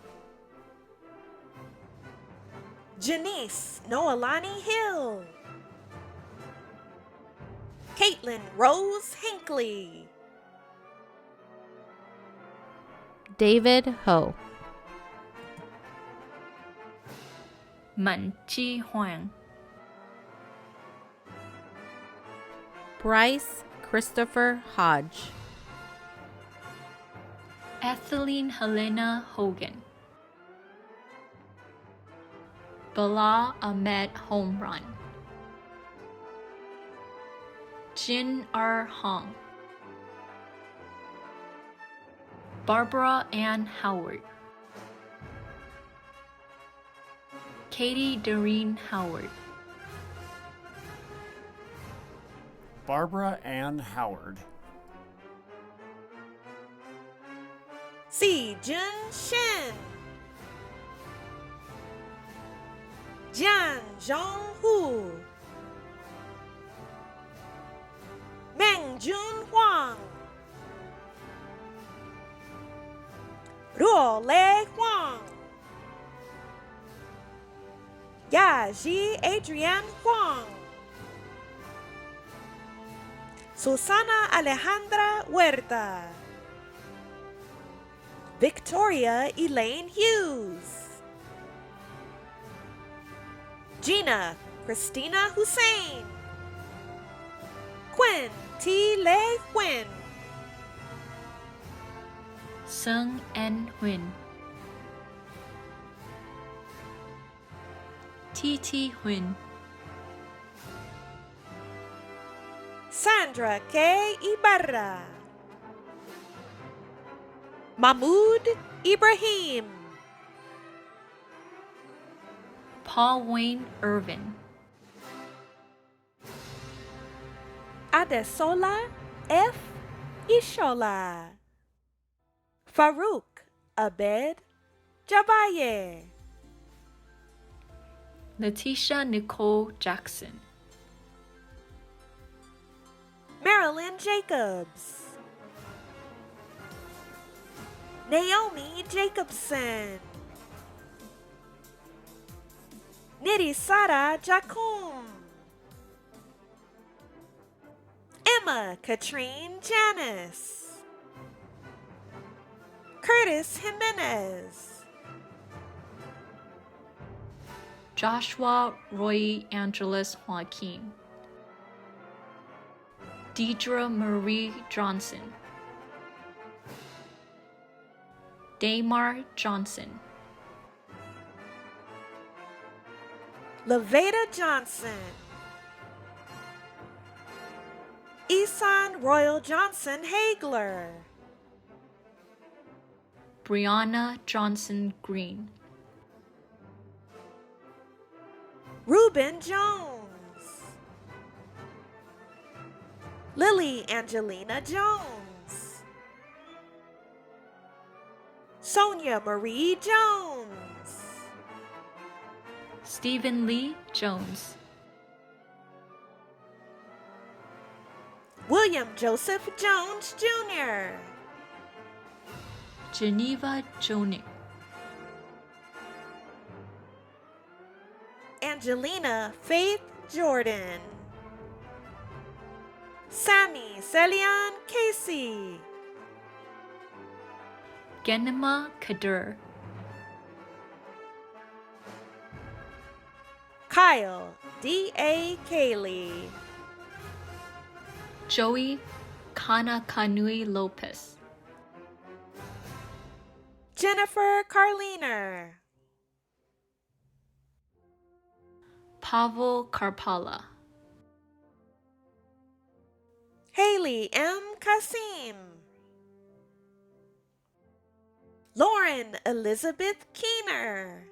Janice Noelani Hill, Caitlin Rose Hinckley, David Ho, Man Ji Huang, Bryce Christopher Hodge, Ethelene Helena Hogan, Bala Ahmed Homerun, Jin R. Hong, Barbara Ann Howard, Katie Doreen Howard, Barbara Ann Howard, Si Jun Shin, Jian Zhonghu, Meng Jun Huang, Ruo Le Huang, Yaji Adrian Huang, Susana Alejandra Huerta, Victoria Elaine Hughes, Gina Christina Hussein, Quinn T. Lei Quinn, Sung En Huynh, T.T. Huynh, Sandra K. Ibarra, Mahmoud Ibrahim, Paul Wayne Irvin, Adesola F. Ishola, Farouk Abed Jabaye, Letitia Nicole Jackson, Marilyn Jacobs, Naomi Jacobson, Nirisara Jacum, Emma Katrine Janice, Curtis Jimenez, Joshua Roy Angeles Joaquin, Deidre Marie Johnson, Damar Johnson, Laveda Johnson, Isan Royal Johnson Hagler, Brianna Johnson Green, Reuben Jones, Lily Angelina Jones, Sonia Marie Jones, Stephen Lee Jones, William Joseph Jones Jr., Geneva Jonik, Angelina Faith Jordan, Sammy Celian Casey, Genema Kadur, Kyle D.A. Cayley, Joey Kanakanui Lopez, Jennifer Carliner, Pavel Karpala, Haley M. Kasim, Lauren Elizabeth Keener,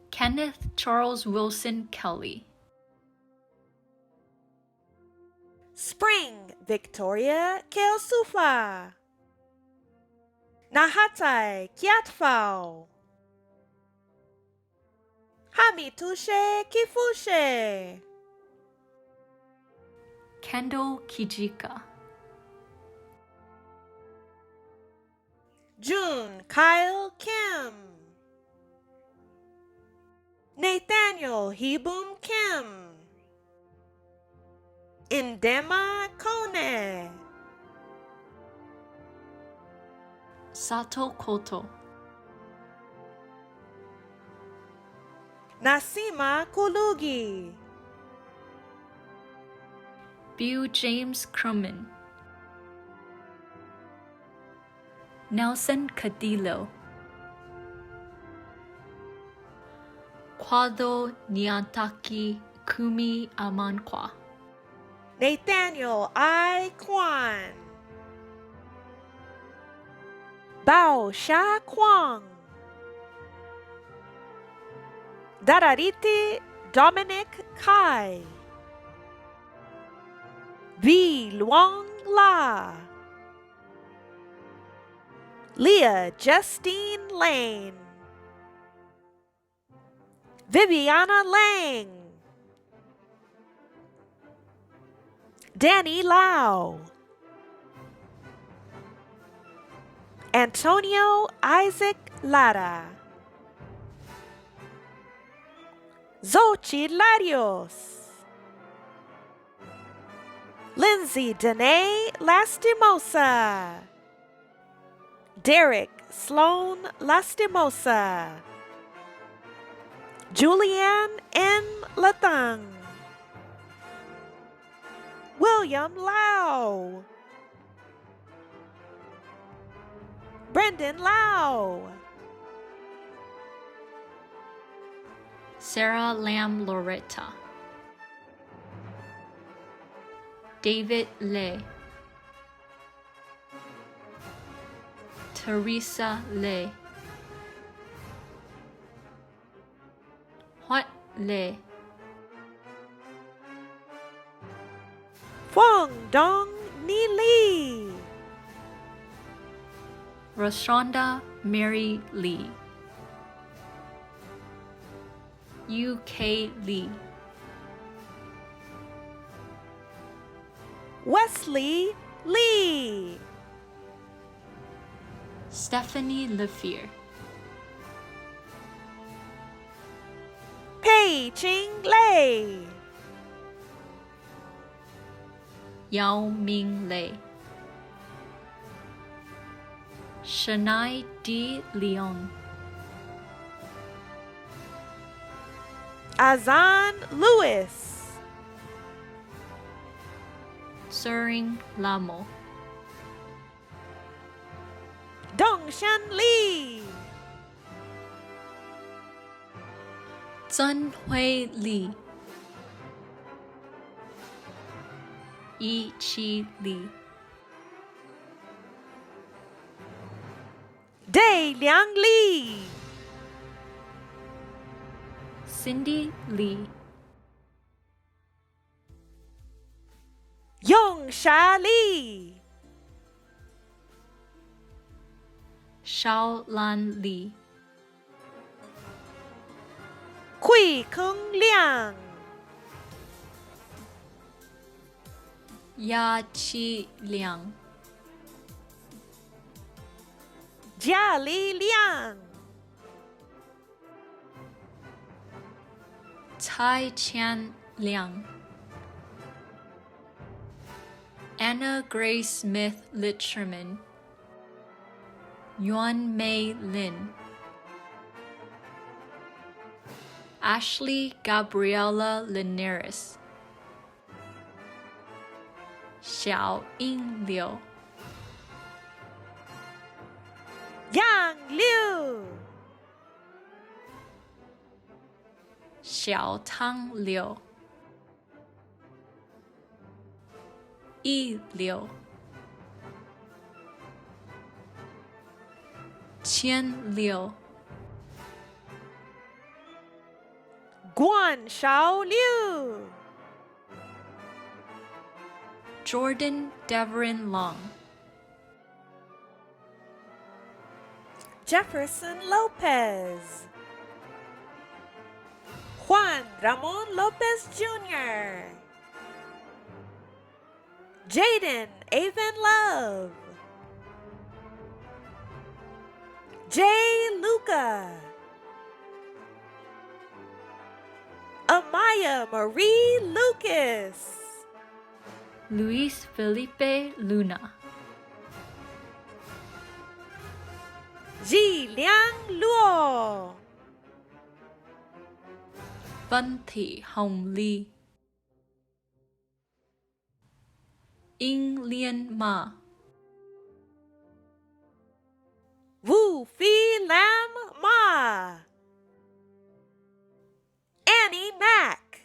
Kenneth Charles Wilson Kelly, Spring Victoria Keosufa, Nahatai Kiatfao, Hamitushe Kifushe, Kendall Kijika, June Kyle Kim, Nathaniel Hebum Kim, Indema Kone, Sato Koto, Nasima Kulugi, Bew James Crumman, Nelson Cadillo, Kwado Nyantaki Kumi Amankwa, Nathaniel I. Kwan, Bao Sha Kwang, Darariti Dominic Kai, V. Luong La, Leah Justine Lane, Viviana Lang, Danny Lau, Antonio Isaac Lara, Zochi Larios, Lindsay Danae Lastimosa, Derek Sloan Lastimosa, Julianne N. Lathang, William Lau, Brendan Lau, Sarah Lam Loretta, David Le, Teresa Le, Huat Le, Fong Dong Ni Lee, Rashonda Mary Lee, UK Lee, Wesley Lee, Stephanie Lefier, Pei Ching Lei, Yao Ming Lei, Shania D. Leon, Azan Lewis, Suring Lamo, Dongshan Lee, Zhen Hui Li, Yi Chi Li, Dai Liang Lee, Cindy Lee, Yong Sha Lee, Xiao Lan Li, Kui Kung Liang, Ya Chi Liang, Jia Li Liang, Tai Chan Liang, Anna Grace Smith Litcherman, Yuan Mei Lin, Ashley Gabriela Linares, Xiao Ying Liu, Yang Liu, Xiao Tang Liu, Yi Liu, Qian Liu, Guan Shao Liu, Jordan Deverin Long, Jefferson Lopez, Juan Ramon Lopez Jr., Jaden Avon Love, Jay Luca, Amaya Marie Lucas, Luis Felipe Luna, Ji Liang Luo, Văn Thị Hồng Ly, Ying Liên Ma, Wu Fi Lam Ma, Annie Mack,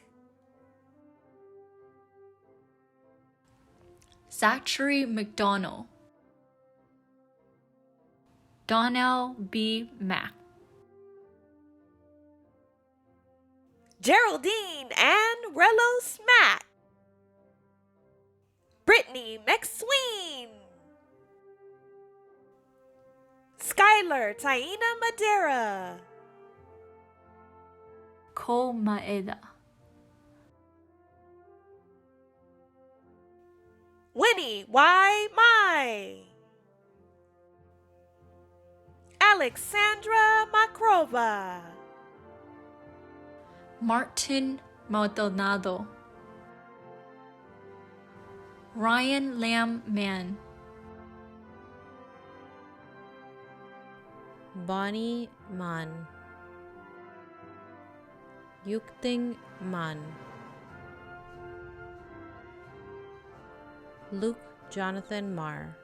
Zachary McDonald, Donnell B. Mack, Geraldine Ann Rello Smack, Brittany McSween, Skylar Taina Madera, Ko Maeda, Winnie Y. Mai, Alexandra Makrova, Martin Maldonado, Ryan Lam Man, Bonnie Man, Yukting Man, Luke Jonathan Marr,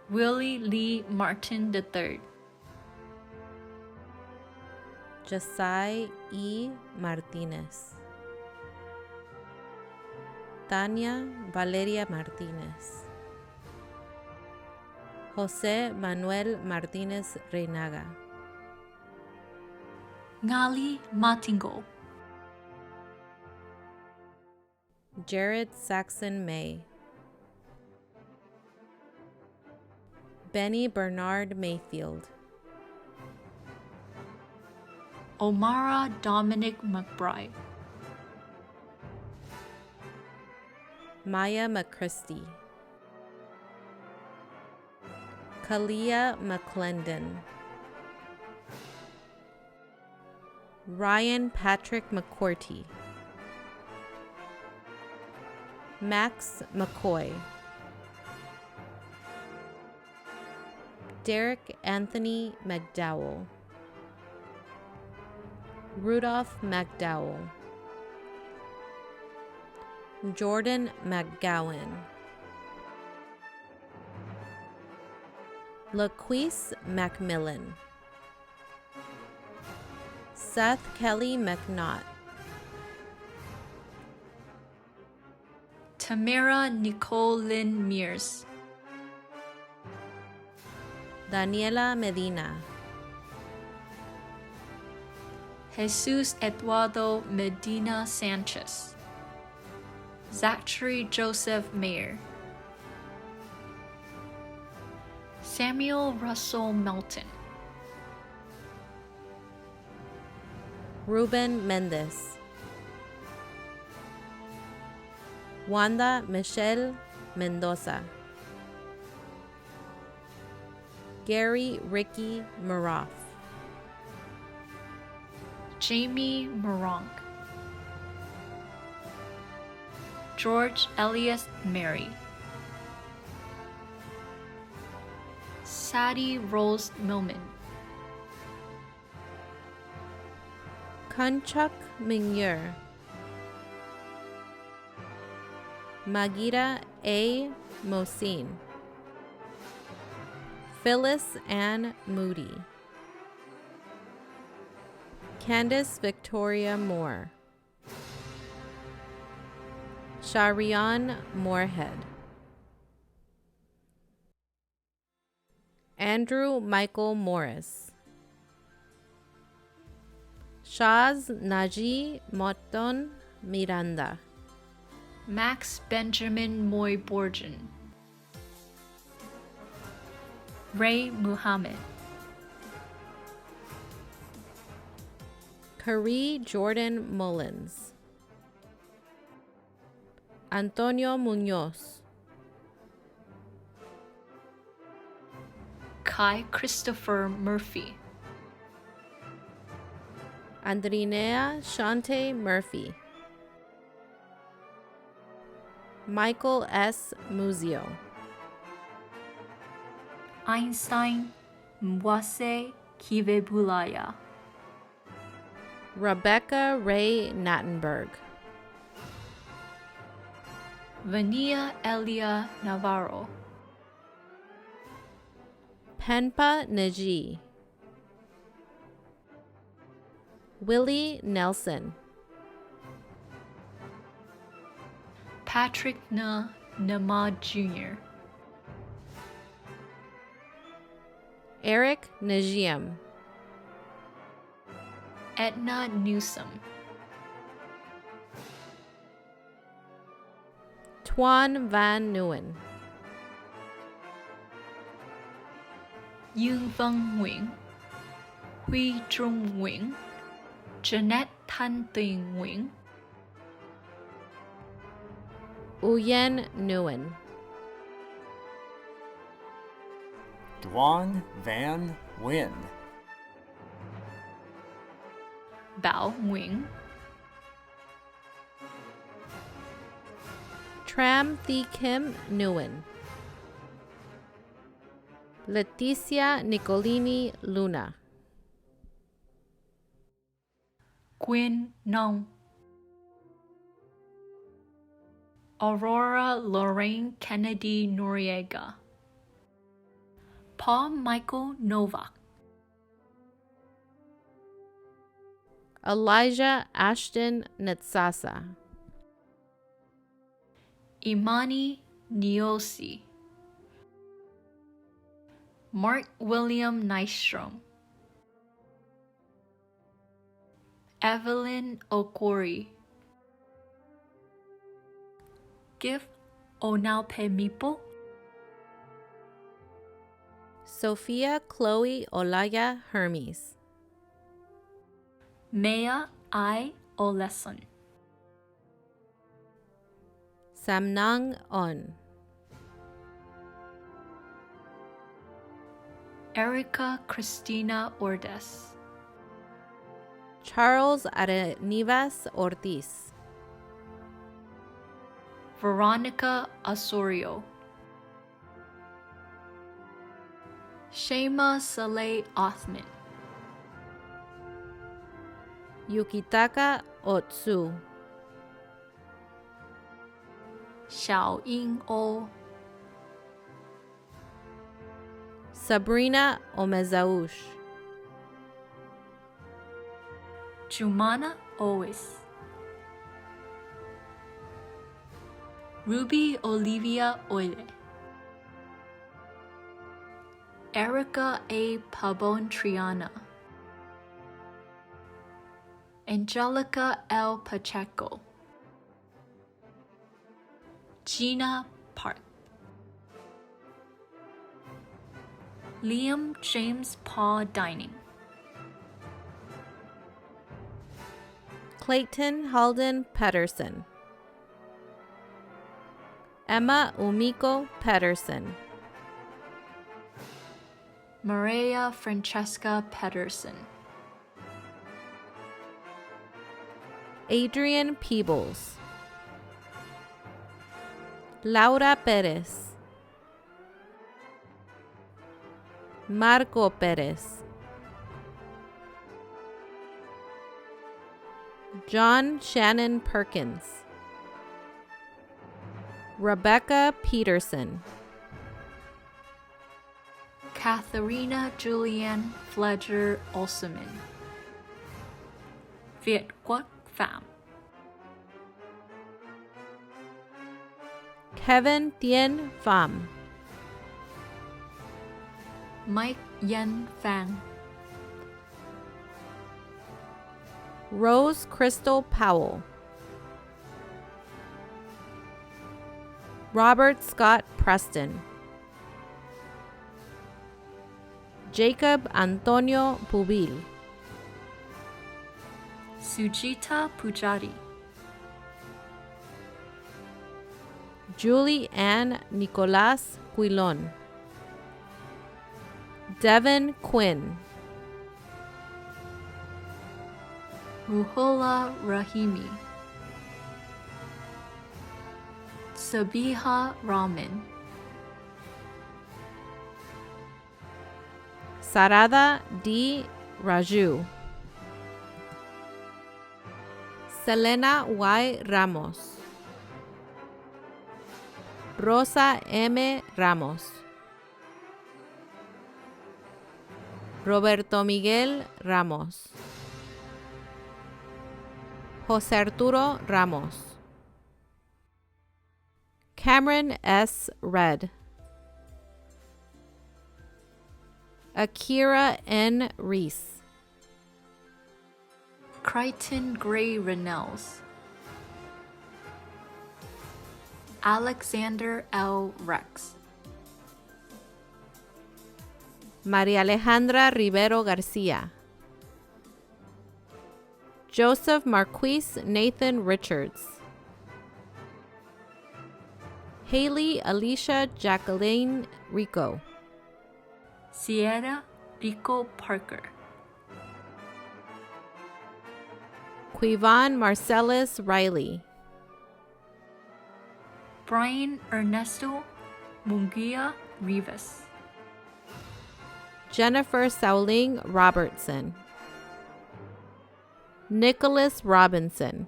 Willie Lee Martin III, Josai E. Martinez, Tania Valeria Martinez, Jose Manuel Martinez Reinaga, Ngali Matingo, Jared Saxon May, Benny Bernard Mayfield, Omara Dominic McBride, Maya McChristie, Kalia McClendon, Ryan Patrick McCourty, Max McCoy, Derek Anthony McDowell, Rudolph McDowell, Jordan McGowan, LaQuise McMillan, Seth Kelly McNaught, Tamara Nicole Lynn Mears, Daniela Medina, Jesus Eduardo Medina Sanchez, Zachary Joseph Mayer, Samuel Russell Melton, Ruben Mendez, Wanda Michelle Mendoza, Gary Ricky Maroff, Jamie Moronk, George Elias Mary, Sadie Rose Millman, Kunchuk Mingyur, Magira A. Mosin, Phyllis Ann Moody, Candace Victoria Moore, Sharian Moorhead, Andrew Michael Morris, Shaz Naji Moton Miranda, Max Benjamin Moy Borgen, Ray Muhammad, Kari Jordan Mullins, Antonio Munoz, Kai Christopher Murphy, Andrinea Shante Murphy, Michael S. Muzio, Einstein Mwase Kivebulaya, Rebecca Ray Nattenberg, Vania Elia Navarro, Penpa Naji, Willie Nelson, Patrick Nama Jr., Eric Najim, Edna Newsom, Tuan Van Nguyen, Yung Vong Nguyen, Hui Trung Nguyen, Jeanette Tan Tinh Nguyen, Uyen Nguyen, Duan Van Nguyen, Bao Nguyen, Tram Thi Kim Nguyen, Leticia Nicolini Luna, Quyên Nong, Aurora Lorraine Kennedy Noriega, Paul Michael Novak, Elijah Ashton Netsasa, Imani Niosi, Mark William Nystrom, Evelyn Okori, Gif Onalpemipo, Sophia Chloe Olaya Hermes, Mea I Oleson, Samnang On, Erica Christina Ordes, Charles Arenivas Ortiz, Veronica Osorio, Shema Saleh Othman, Yukitaka Otsu, Xiao Ying O, Sabrina Omezaush, Jumana Owis, Ruby Olivia Oile, Erica A. Pabon Triana, Angelica L. Pacheco, Gina Park, Liam James Paul Dining, Clayton Halden Pedersen, Emma Umiko Pedersen. Maria Francesca Pedersen. Adrian Peebles. Laura Perez. Marco Perez. John Shannon Perkins. Rebecca Peterson. Katharina Julianne Fletcher Olseman. Việt Quốc Phạm. Kevin Tien Pham. Mike Yen Phang. Rose Crystal Powell. Robert Scott Preston. Jacob Antonio Pubil. Sujita Pujari. Julie Ann Nicolas Quilon. Devin Quinn. Ruhola Rahimi. Sabiha Rahman. Sarada D. Raju. Selena Y. Ramos. Rosa M. Ramos. Roberto Miguel Ramos. José Arturo Ramos. Cameron S. Red. Akira N. Reese. Crichton Gray Reynolds. Alexander L. Rex. María Alejandra Rivero Garcia. Joseph Marquise Nathan Richards. Haley Alicia Jacqueline Rico. Sierra Rico Parker. Quivan Marcellus Riley. Brian Ernesto Munguia Rivas. Jennifer Sauling Robertson. Nicholas Robinson.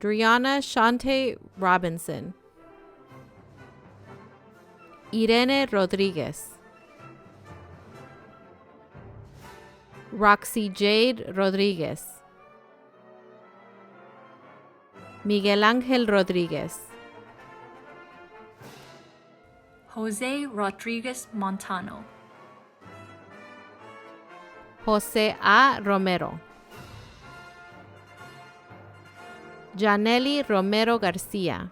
Driana Shante Robinson. Irene Rodriguez. Roxy Jade Rodriguez. Miguel Ángel Rodriguez. Jose Rodriguez Montano. José A. Romero. Janely Romero Garcia.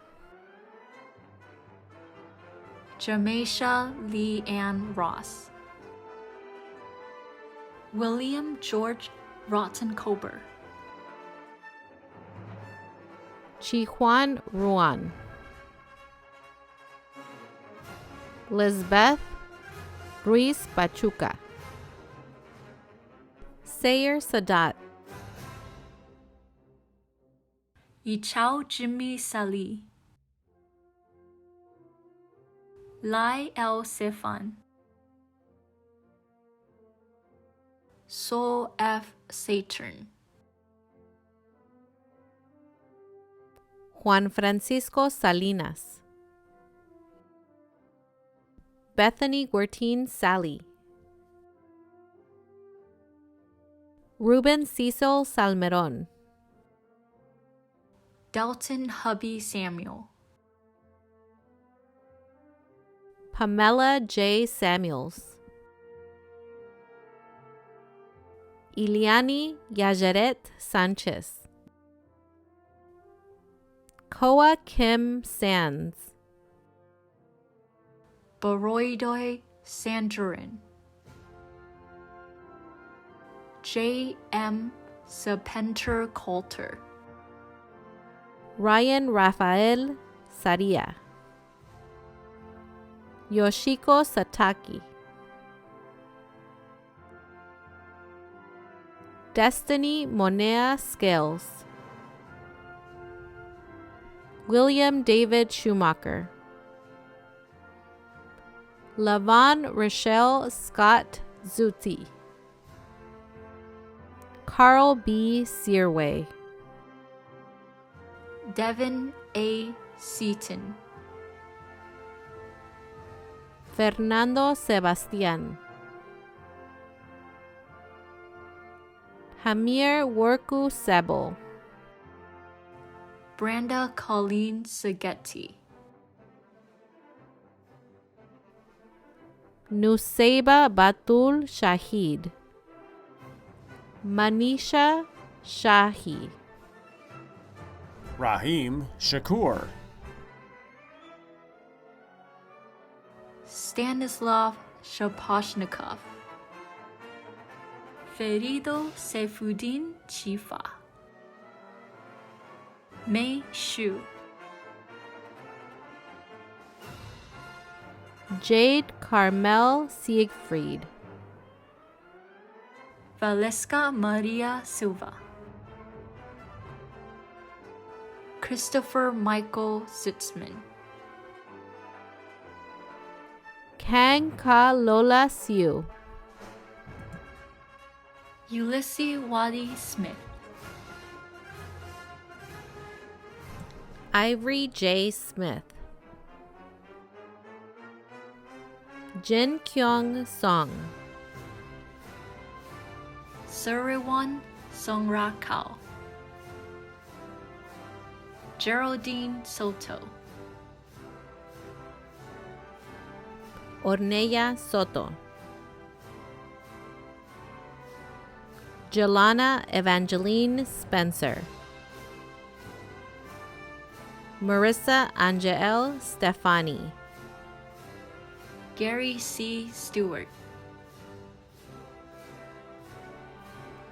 Jamesha Lee Ann Ross. William George Rottenkober. Chijuan Ruan. Lisbeth Ruiz Pachuca. Sayer Sadat. Ichao Jimmy Sali. Lai El Sefan. So F. Saturn. Juan Francisco Salinas. Bethany Guertin Sally. Ruben Cecil Salmeron. Dalton Hubby Samuel. Pamela J. Samuels. Iliani Yajaret Sanchez. Koa Kim Sands. Baroidoi Sanjurin. J. M. Sepenter Coulter. Ryan Rafael Saria, Yoshiko Sataki, Destiny Monea Scales, William David Schumacher, Lavon Rochelle Scott Zuti, Carl B. Searway, Devin A. Seaton, Fernando Sebastian, Hamir Worku Sebo, Branda Colleen Sagetti, Nusaiba Batul Shahid, Manisha Shahi, Rahim Shakur, Stanislav Shaposhnikov, Ferido Saifuddin Chifa, Mei Shu, Jade Carmel Siegfried, Valeska Maria Silva, Christopher Michael Sitzman, Kang Ka Lola Siu, Ulysses Wadi Smith, Ivory J. Smith, Jin Kyung Song, Suriwan Songrakal, Geraldine Soto, Ornella Soto, Jelana Evangeline Spencer, Marissa Angel Stefani, Gary C. Stewart,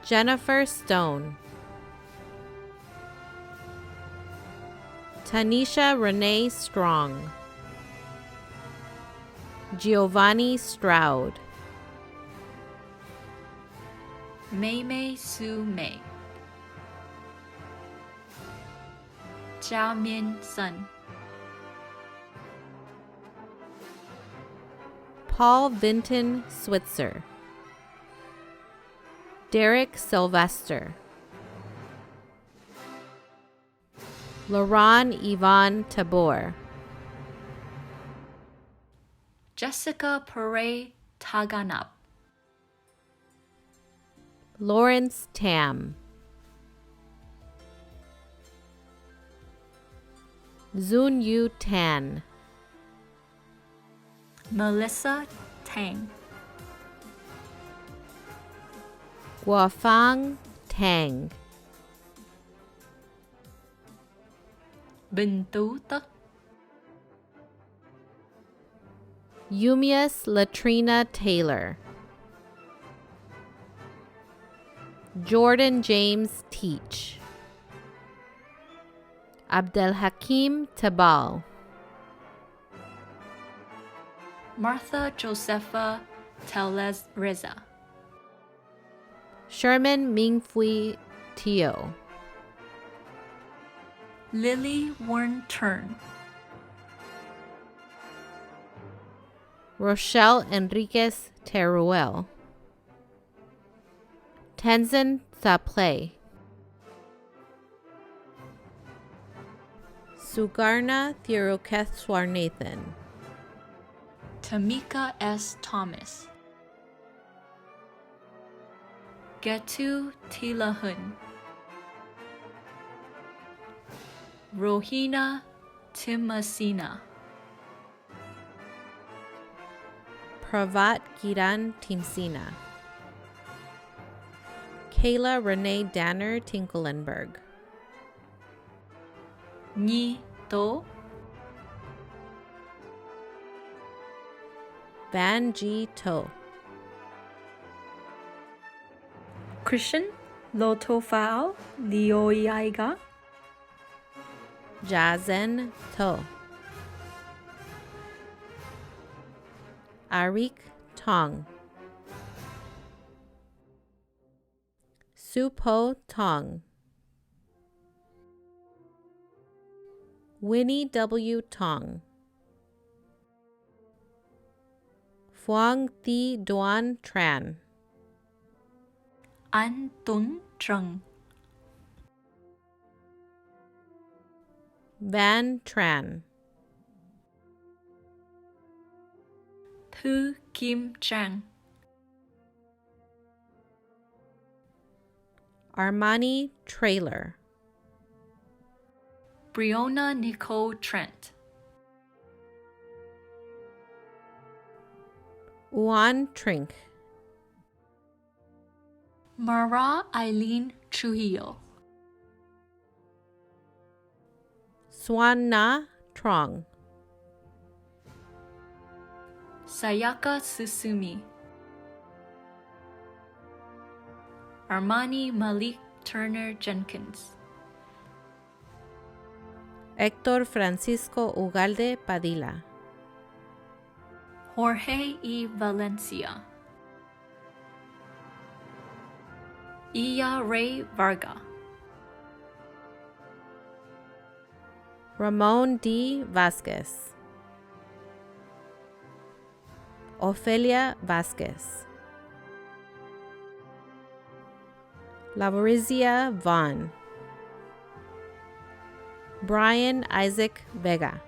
Jennifer Stone, Tanisha Renee Strong, Giovanni Stroud, Mei Su Mei, Jia Min Sun, Paul Vinton Switzer, Derek Sylvester, Laron Yvonne Tabor, Jessica Pere Taganap, Lawrence Tam, Zun Yu Tan, Melissa Tang, Guafang Tang, Bình Tú Tất, Yumius Latrina Taylor, Jordan James Teach, Abdelhakim Tabal, Martha Josepha Telez Reza, Sherman Mingfui Teo, Lily Warren Turn, Rochelle Enriquez Teruel, Tenzin Sapley, Sugarna Thirukethswarnathan, Tamika S. Thomas, Getu Tilahun, Rohina Timasina, Pravat Giran Timsina, Kayla Renee Danner Tinkelenberg, Nhi To, Van G. To, Christian Lotofao Leoiga, Jazen To. Arik Tong. Supo Tong. Winnie W. Tong. Phuong Thi Duan Tran. An Tuấn Trần, Van Tran. Thư Kim Trang, Armani Trailer. Brionna Nicole Trent, Uan Trink. Mara Eileen Trujillo, Swan Na Trong. Sayaka Susumi, Armani Malik Turner Jenkins, Héctor Francisco Ugalde Padilla. Jorge E. Valencia, Iya Ray Varga, Ramon D. Vasquez. Ofelia Vasquez. Lavorizia Vaughn. Brian Isaac Vega.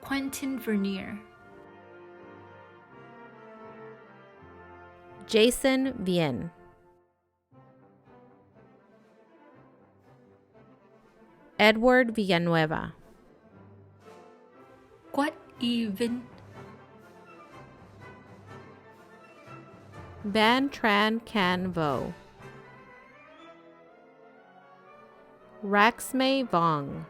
Quentin Vernier, Jason Bien. Edward Villanueva. Quất Y Vinh, Van Tran Can Vo. Raxmei Vong.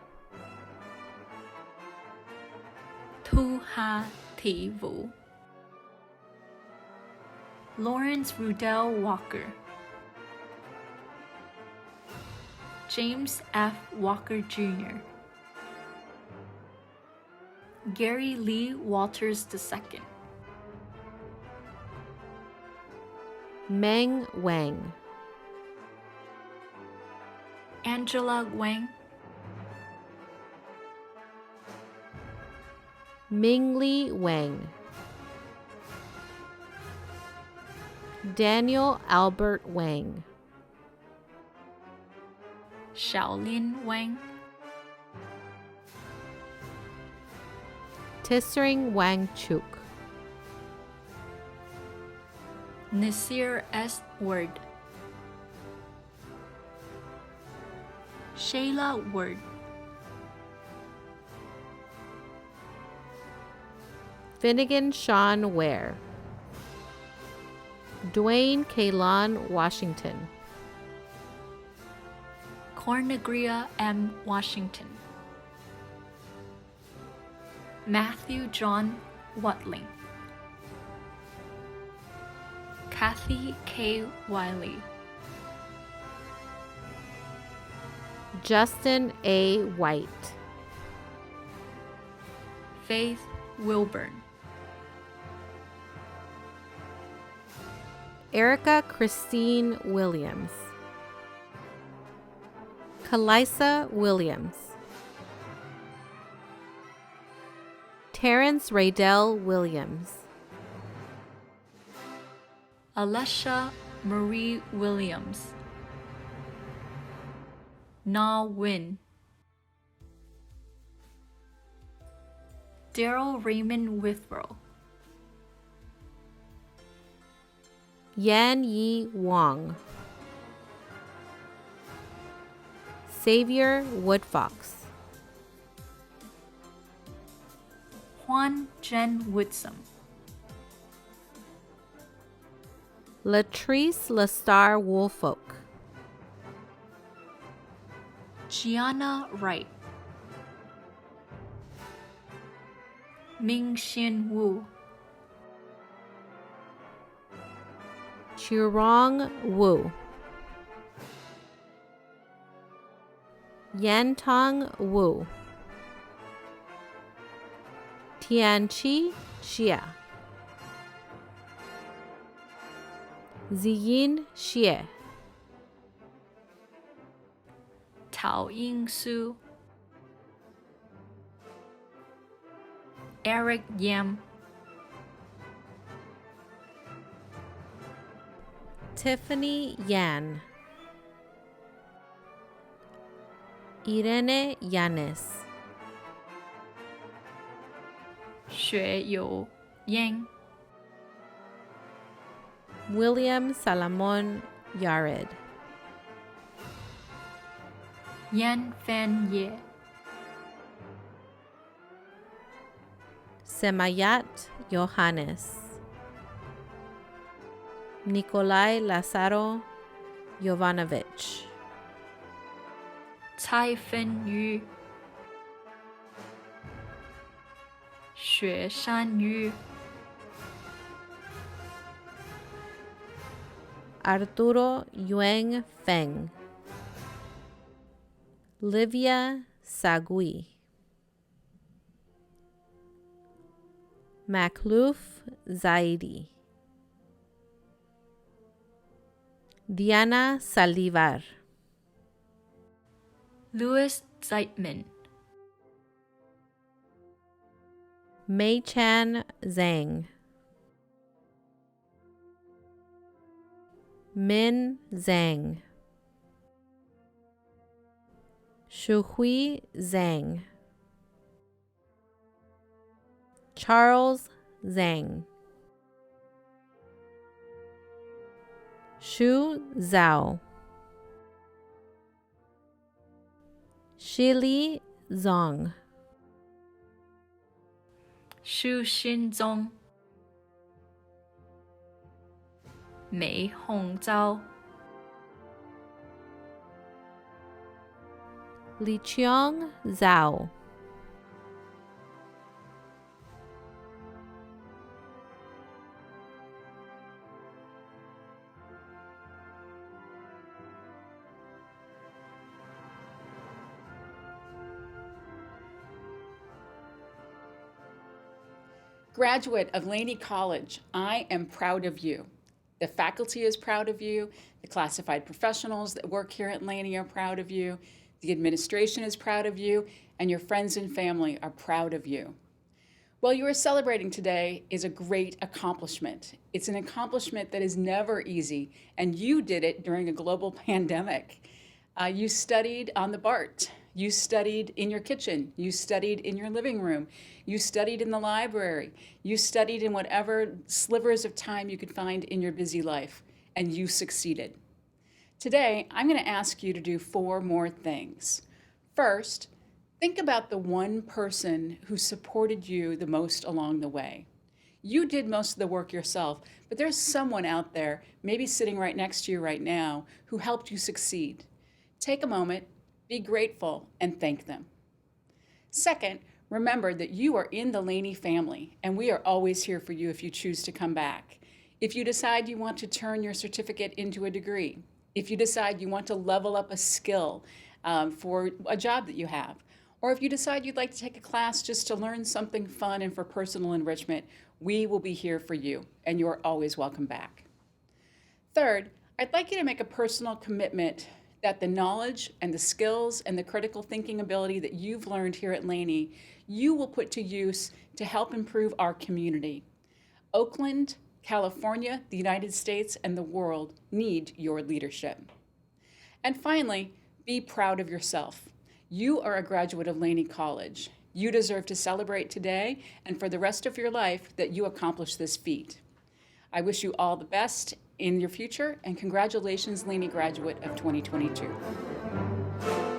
Thu Ha Thị Vũ, Lawrence Rudell Walker, James F. Walker Jr., Gary Lee Walters II, Meng Wang. Angela Wang, Mingli Wang. Daniel Albert Wang. Xiaolin Wang, Tissering Wang Chuk. Nasir S. Word, Shayla Word, Finnegan Sean Ware. Dwayne Kalon Washington. Cornegria M. Washington, Matthew John Watling, Kathy K. Wiley, Justin A. White. Faith Wilburn, Erica Christine Williams. Kalisa Williams. Terrence Raydell Williams. Alesha Marie Williams, Na Win, Daryl Raymond Withrow, Yan Yi Wong. Xavier Woodfox. Juan Jen Woodsum, Latrice Lastar Woolfolk. Gianna Wright, Ming Xin Wu, Chirong Wu. Yantong Wu. Tianchi Xie. Ziyin Xie. Tao Ying Su, Eric Yam, Tiffany Yan. Irene Yanis. Xue You Yang, William Salamon Yared. Yan Fan Ye, Semayat Johannes. Nikolai Lazaro Jovanovich. Cai Fen Yu, Xue Shan Yu, Arturo Yuan Feng. Livia Sagui. Makluf Zaidi. Diana Salivar. Louis Zeitman, Mei Chan Zhang. Min Zhang. Shuhui Zhang. Charles Zhang. Shu Zhao. Shili Zong. Xu Xinzong, Mei Hongzhao, Liqiang Zhao. Graduate of Laney College, I am proud of you. The faculty is proud of you. The classified professionals that work here at Laney are proud of you. The administration is proud of you, and your friends and family are proud of you. What you are celebrating today is a great accomplishment. It's an accomplishment that is never easy, and you did it during a global pandemic. You studied on the BART. You studied in your kitchen. You studied in your living room. You studied in the library. You studied in whatever slivers of time you could find in your busy life, and you succeeded. Today, I'm going to ask you to do 4 more things. First, think about the one person who supported you the most along the way. You did most of the work yourself, but there's someone out there, maybe sitting right next to you right now, who helped you succeed. Take a moment, be grateful, and thank them. Second, remember that you are in the Laney family, and we are always here for you if you choose to come back. If you decide you want to turn your certificate into a degree, if you decide you want to level up a skill for a job that you have, or if you decide you'd like to take a class just to learn something fun and for personal enrichment, we will be here for you, and you're always welcome back. Third, I'd like you to make a personal commitment that the knowledge and the skills and the critical thinking ability that you've learned here at Laney, you will put to use to help improve our community. Oakland, California, the United States, and the world need your leadership. And finally, be proud of yourself. You are a graduate of Laney College. You deserve to celebrate today and for the rest of your life that you accomplished this feat. I wish you all the best in your future, and congratulations, Laney graduate of 2022.